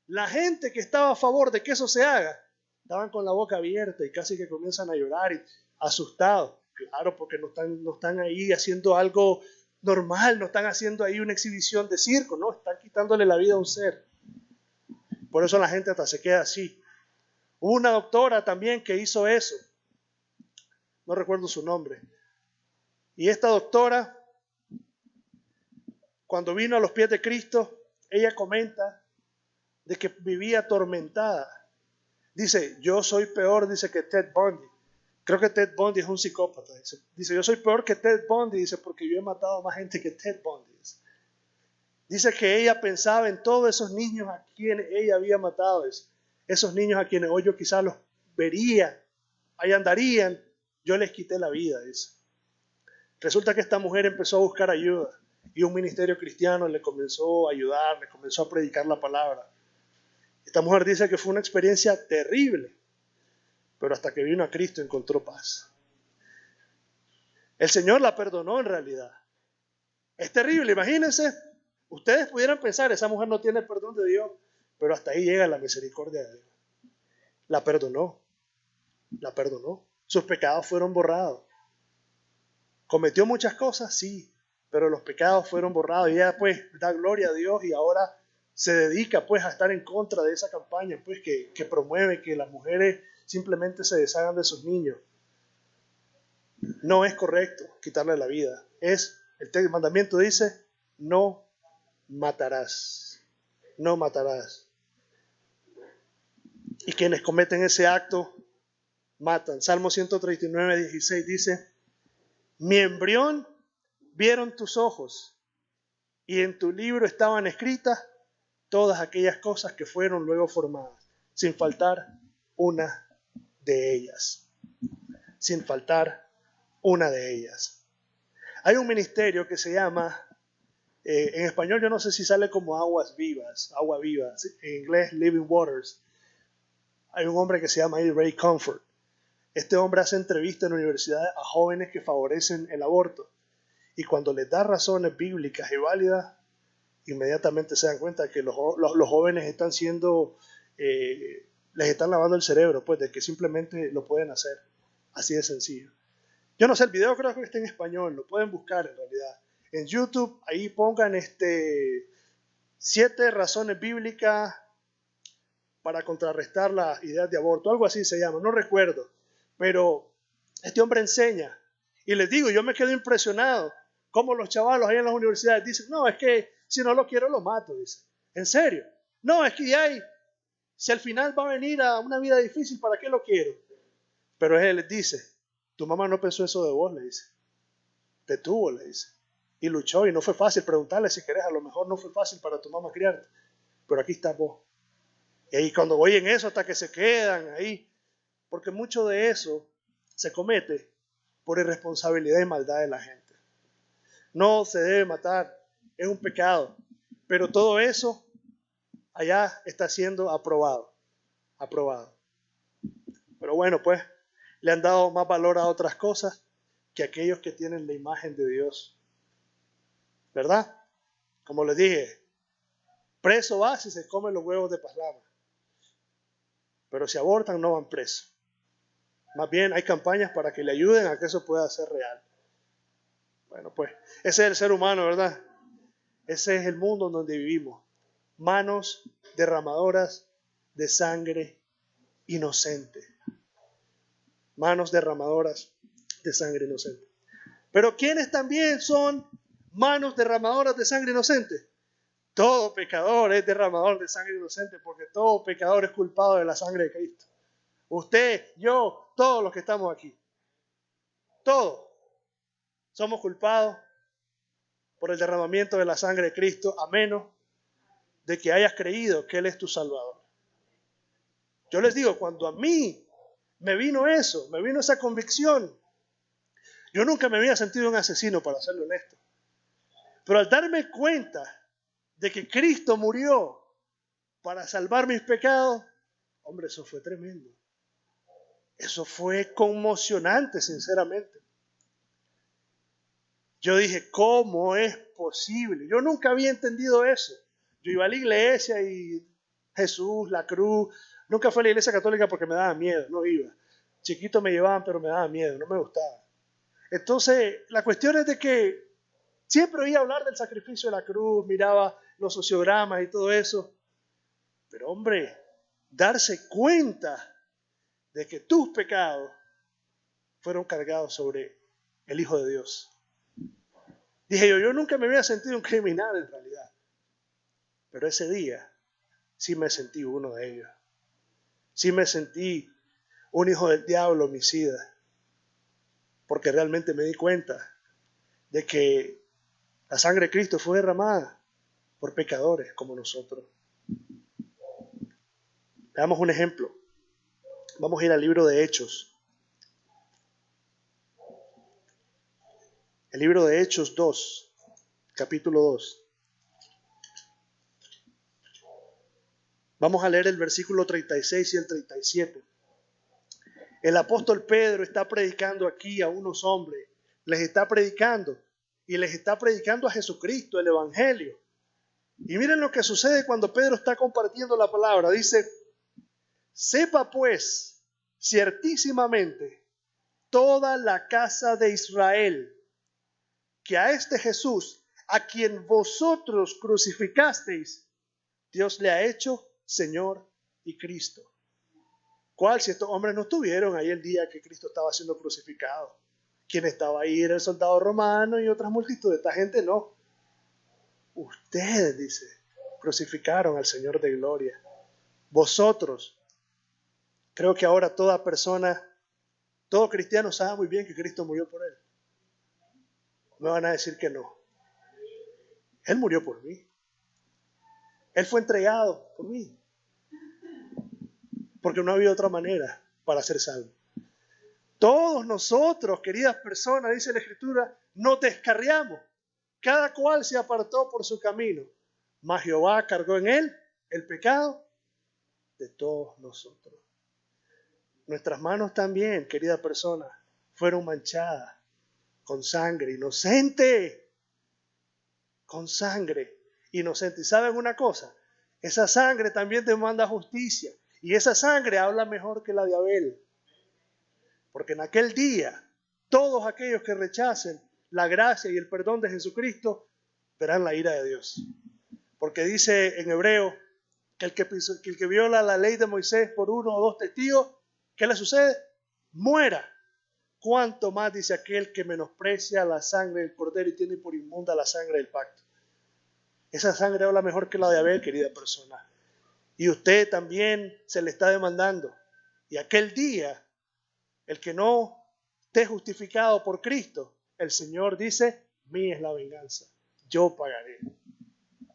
la gente que estaba a favor de que eso se haga, estaban con la boca abierta y casi que comienzan a llorar y asustados. Claro, porque no están ahí haciendo algo normal, no están haciendo ahí una exhibición de circo, no, están quitándole la vida a un ser. Por eso la gente hasta se queda así. Hubo una doctora también que hizo eso, no recuerdo su nombre. Y esta doctora, cuando vino a los pies de Cristo, ella comenta de que vivía atormentada. Dice, yo soy peor, dice, que Ted Bundy. Creo que Ted Bundy es un psicópata. Dice, yo soy peor que Ted Bundy, dice, porque yo he matado a más gente que Ted Bundy. Dice que ella pensaba en todos esos niños a quienes ella había matado. Esos niños a quienes hoy yo quizás los vería, ahí andarían, yo les quité la vida. Dice. Resulta que esta mujer empezó a buscar ayuda y un ministerio cristiano le comenzó a ayudar, le comenzó a predicar la palabra. Esta mujer dice que fue una experiencia terrible, pero hasta que vino a Cristo encontró paz. El Señor la perdonó en realidad. Es terrible, imagínense, ustedes pudieran pensar, esa mujer no tiene el perdón de Dios, pero hasta ahí llega la misericordia de Dios. La perdonó. Sus pecados fueron borrados. ¿Cometió muchas cosas? Sí, pero los pecados fueron borrados y ella pues da gloria a Dios y ahora se dedica pues a estar en contra de esa campaña pues que promueve que las mujeres simplemente se deshagan de sus niños. No es correcto quitarle la vida. El mandamiento dice, no matarás. No matarás. Y quienes cometen ese acto, matan. Salmo 139, 16 dice, mi embrión vieron tus ojos y en tu libro estaban escritas todas aquellas cosas que fueron luego formadas, sin faltar una de ellas. Sin faltar una de ellas. Hay un ministerio que se llama, en español yo no sé si sale como agua viva, en inglés Living Waters. Hay un hombre que se llama Ray Comfort. Este hombre hace entrevistas en universidades a jóvenes que favorecen el aborto y cuando les da razones bíblicas y válidas, inmediatamente se dan cuenta que los jóvenes están siendo, les están lavando el cerebro, pues de que simplemente lo pueden hacer, así de sencillo. Yo no sé, el video creo que está en español, lo pueden buscar en realidad. En YouTube, ahí pongan 7 razones bíblicas para contrarrestar las ideas de aborto, algo así se llama, no recuerdo. Pero este hombre enseña. Y les digo, yo me quedo impresionado cómo los chavalos ahí en las universidades dicen, no, es que si no lo quiero lo mato, dice. ¿En serio? No, es que si al final va a venir a una vida difícil, ¿para qué lo quiero? Pero él les dice, tu mamá no pensó eso de vos, le dice. Te tuvo, le dice. Y luchó y no fue fácil preguntarle si querés, a lo mejor no fue fácil para tu mamá criarte. pero aquí estamos. Y ahí cuando voy en eso hasta que se quedan ahí, porque mucho de eso se comete por irresponsabilidad y maldad de la gente. No se debe matar, es un pecado, pero todo eso allá está siendo aprobado. Pero bueno, pues le han dado más valor a otras cosas que aquellos que tienen la imagen de Dios. ¿Verdad? Como les dije, preso va si se comen los huevos de paslama. Pero si abortan no van presos. Más bien hay campañas para que le ayuden a que eso pueda ser real. Bueno, pues ese es el ser humano, ¿verdad? Ese es el mundo en donde vivimos. Manos derramadoras de sangre inocente. Manos derramadoras de sangre inocente. Pero ¿quiénes también son manos derramadoras de sangre inocente? Todo pecador es derramador de sangre inocente, porque todo pecador es culpado de la sangre de Cristo. Usted, yo, todos los que estamos aquí. Todos somos culpados por el derramamiento de la sangre de Cristo, a menos de que hayas creído que Él es tu Salvador. Yo les digo, cuando a mí me vino eso, me vino esa convicción, yo nunca me había sentido un asesino, para serle honesto. Pero al darme cuenta de que Cristo murió para salvar mis pecados, hombre, eso fue tremendo. Eso fue conmocionante, sinceramente. Yo dije, ¿cómo es posible? Yo nunca había entendido eso. Yo iba a la iglesia y Jesús, la cruz. Nunca fui a la iglesia católica porque me daba miedo, no iba. Chiquito me llevaban, pero me daba miedo, no me gustaba. Entonces, la cuestión es de que siempre oía hablar del sacrificio de la cruz, miraba los sociogramas y todo eso. Pero hombre, darse cuenta de que tus pecados fueron cargados sobre el Hijo de Dios. Dije yo nunca me había sentido un criminal en realidad. Pero ese día sí me sentí uno de ellos. Sí me sentí un hijo del diablo homicida. Porque realmente me di cuenta de que la sangre de Cristo fue derramada por pecadores como nosotros. Veamos un ejemplo. Vamos a ir al libro de Hechos. El libro de Hechos 2, capítulo 2. Vamos a leer el versículo 36 y el 37. El apóstol Pedro está predicando aquí a unos hombres. Les está predicando. Y les está predicando a Jesucristo, el Evangelio. Y miren lo que sucede cuando Pedro está compartiendo la palabra. Dice, sepa pues ciertísimamente toda la casa de Israel que a este Jesús, a quien vosotros crucificasteis, Dios le ha hecho Señor y Cristo. ¿Cuál? Si estos hombres no estuvieron ahí el día que Cristo estaba siendo crucificado. Quien estaba ahí era el soldado romano y otras multitudes. Esta gente no. Ustedes, dice, crucificaron al Señor de gloria. Vosotros. Creo que ahora toda persona, todo cristiano sabe muy bien que Cristo murió por él. Me van a decir que no. Él murió por mí. Él fue entregado por mí. Porque no había otra manera para ser salvo. Todos nosotros, queridas personas, dice la Escritura, nos descarriamos. Cada cual se apartó por su camino. Mas Jehová cargó en él el pecado de todos nosotros. Nuestras manos también, querida persona, fueron manchadas con sangre inocente. Con sangre inocente. ¿Y saben una cosa? Esa sangre también demanda justicia. Y esa sangre habla mejor que la de Abel. Porque en aquel día, todos aquellos que rechacen la gracia y el perdón de Jesucristo, verán la ira de Dios. Porque dice en Hebreo que el que viola la ley de Moisés por uno o dos testigos, ¿qué le sucede? Muera. ¿Cuánto más dice aquel que menosprecia la sangre del Cordero y tiene por inmunda la sangre del pacto? Esa sangre habla mejor que la de Abel, querida persona. Y usted también se le está demandando. Y aquel día, el que no esté justificado por Cristo, el Señor dice, mía es la venganza, yo pagaré.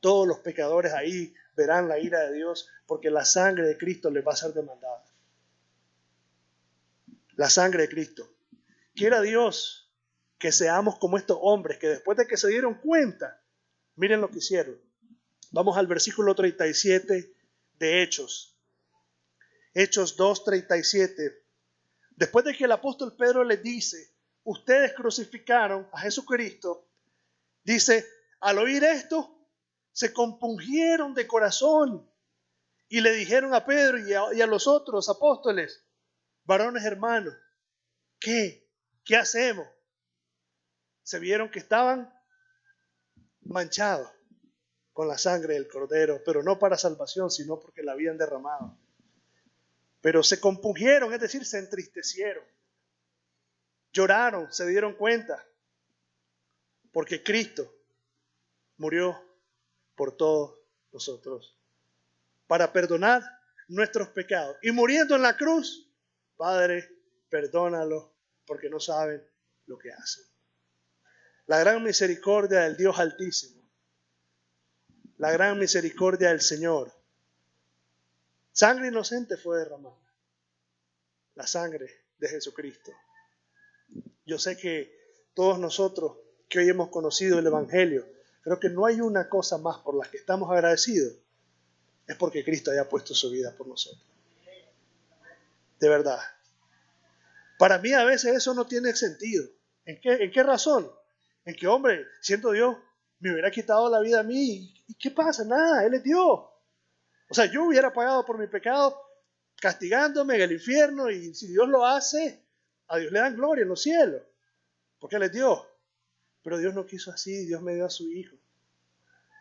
Todos los pecadores ahí verán la ira de Dios, porque la sangre de Cristo les va a ser demandada. La sangre de Cristo. Quiera Dios que seamos como estos hombres que después de que se dieron cuenta, miren lo que hicieron. Vamos al versículo 37 de Hechos. Hechos 2:37. Después de que el apóstol Pedro les dice, ustedes crucificaron a Jesucristo, dice, al oír esto, se compungieron de corazón y le dijeron a Pedro y a los otros apóstoles, varones hermanos, ¿qué hacemos? Se vieron que estaban manchados con la sangre del Cordero, pero no para salvación, sino porque la habían derramado. Pero se compungieron, es decir, se entristecieron, lloraron, se dieron cuenta, porque Cristo murió por todos nosotros, para perdonar nuestros pecados. Y muriendo en la cruz, Padre, perdónalos, porque no saben lo que hacen. La gran misericordia del Dios Altísimo, la gran misericordia del Señor. Sangre inocente fue derramada, la sangre de Jesucristo. Yo sé que todos nosotros que hoy hemos conocido el Evangelio, creo que no hay una cosa más por la que estamos agradecidos, es porque Cristo haya puesto su vida por nosotros. De verdad. Para mí a veces eso no tiene sentido. ¿En qué razón? En que, hombre, siendo Dios, me hubiera quitado la vida a mí. ¿Y qué pasa? Nada, Él es Dios. O sea, yo hubiera pagado por mi pecado castigándome en el infierno, y si Dios lo hace, a Dios le dan gloria en los cielos, porque Él es Dios. Pero Dios no quiso así, Dios me dio a su Hijo,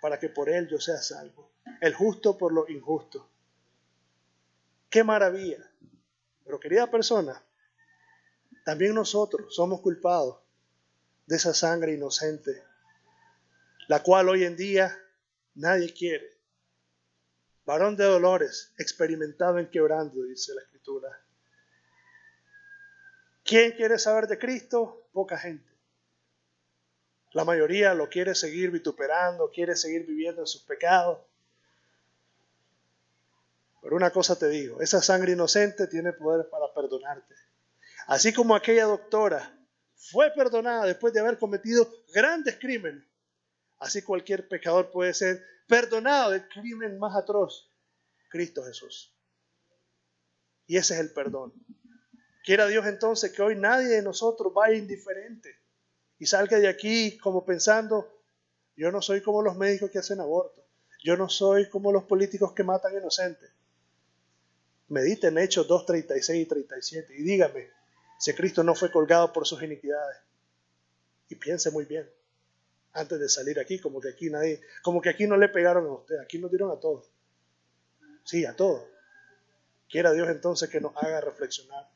para que por Él yo sea salvo. El justo por los injustos. ¡Qué maravilla! Pero querida persona, también nosotros somos culpados de esa sangre inocente, la cual hoy en día nadie quiere. Varón de dolores, experimentado en quebranto, dice la Escritura. ¿Quién quiere saber de Cristo? Poca gente. La mayoría lo quiere seguir vituperando, quiere seguir viviendo en sus pecados. Pero una cosa te digo, esa sangre inocente tiene poder para perdonarte. Así como aquella doctora fue perdonada después de haber cometido grandes crímenes, así cualquier pecador puede ser perdonado del crimen más atroz, Cristo Jesús. Y ese es el perdón. Quiera Dios entonces que hoy nadie de nosotros vaya indiferente y salga de aquí como pensando, yo no soy como los médicos que hacen aborto, yo no soy como los políticos que matan inocentes. Mediten Hechos 2:36 y 37 y dígame si Cristo no fue colgado por sus iniquidades. Y piense muy bien antes de salir aquí, como que aquí no le pegaron a usted, aquí nos dieron a todos. Sí, a todos. Quiera Dios entonces que nos haga reflexionar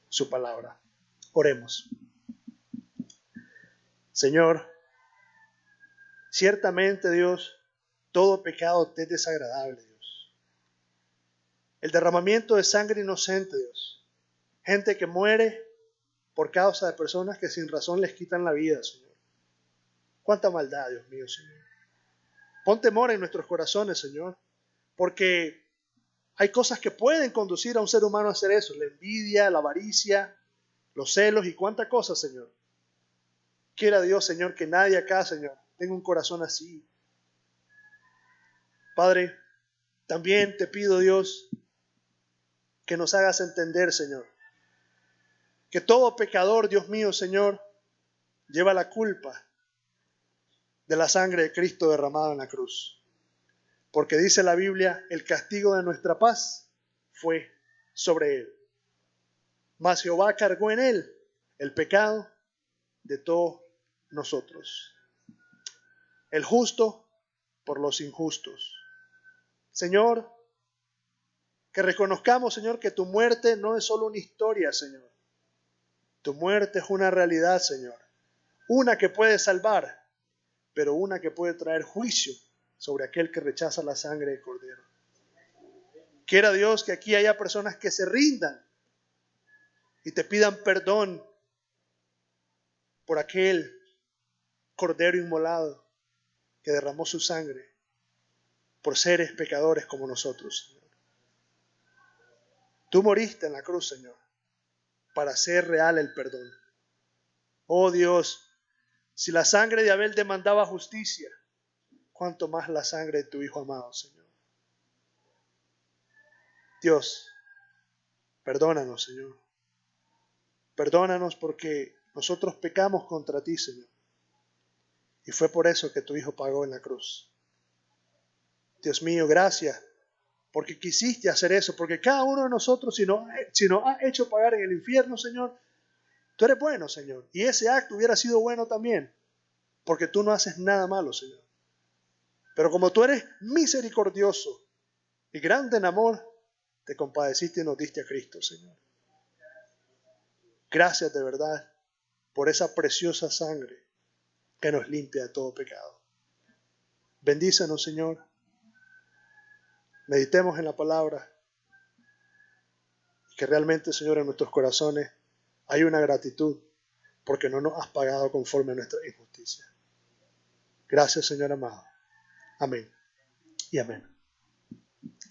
su palabra. Oremos. Señor, ciertamente Dios, todo pecado te es desagradable, Dios. El derramamiento de sangre inocente, Dios. Gente que muere por causa de personas que sin razón les quitan la vida, Señor. Cuánta maldad, Dios mío, Señor. Pon temor en nuestros corazones, Señor, porque hay cosas que pueden conducir a un ser humano a hacer eso. La envidia, la avaricia, los celos y cuánta cosa, Señor. Quiera Dios, Señor, que nadie acá, Señor, tenga un corazón así. Padre, también te pido, Dios, que nos hagas entender, Señor, que todo pecador, Dios mío, Señor, lleva la culpa de la sangre de Cristo derramada en la cruz. Porque dice la Biblia, el castigo de nuestra paz fue sobre Él. Mas Jehová cargó en Él el pecado de todos nosotros. El justo por los injustos. Señor, que reconozcamos, Señor, que tu muerte no es solo una historia, Señor. Tu muerte es una realidad, Señor. Una que puede salvar, pero una que puede traer juicio sobre aquel que rechaza la sangre del Cordero. Quiera Dios que aquí haya personas que se rindan y te pidan perdón por aquel Cordero inmolado que derramó su sangre por seres pecadores como nosotros, Señor. Tú moriste en la cruz, Señor, para hacer real el perdón. Oh Dios, si la sangre de Abel demandaba justicia, cuánto más la sangre de tu Hijo amado, Señor. Dios, perdónanos, Señor. Perdónanos porque nosotros pecamos contra ti, Señor. Y fue por eso que tu Hijo pagó en la cruz. Dios mío, gracias, porque quisiste hacer eso, porque cada uno de nosotros, si nos has hecho pagar en el infierno, Señor, tú eres bueno, Señor. Y ese acto hubiera sido bueno también, porque tú no haces nada malo, Señor. Pero como tú eres misericordioso y grande en amor, te compadeciste y nos diste a Cristo, Señor. Gracias de verdad por esa preciosa sangre que nos limpia de todo pecado. Bendícenos, Señor. Meditemos en la palabra. Que realmente, Señor, en nuestros corazones hay una gratitud porque no nos has pagado conforme a nuestra injusticia. Gracias, Señor amado. Amén y amén.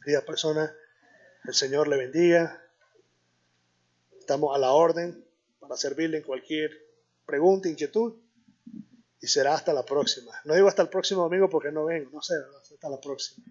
Querida persona, el Señor le bendiga. Estamos a la orden para servirle en cualquier pregunta, inquietud. Y será hasta la próxima. No digo hasta el próximo domingo porque no vengo, no sé, hasta la próxima.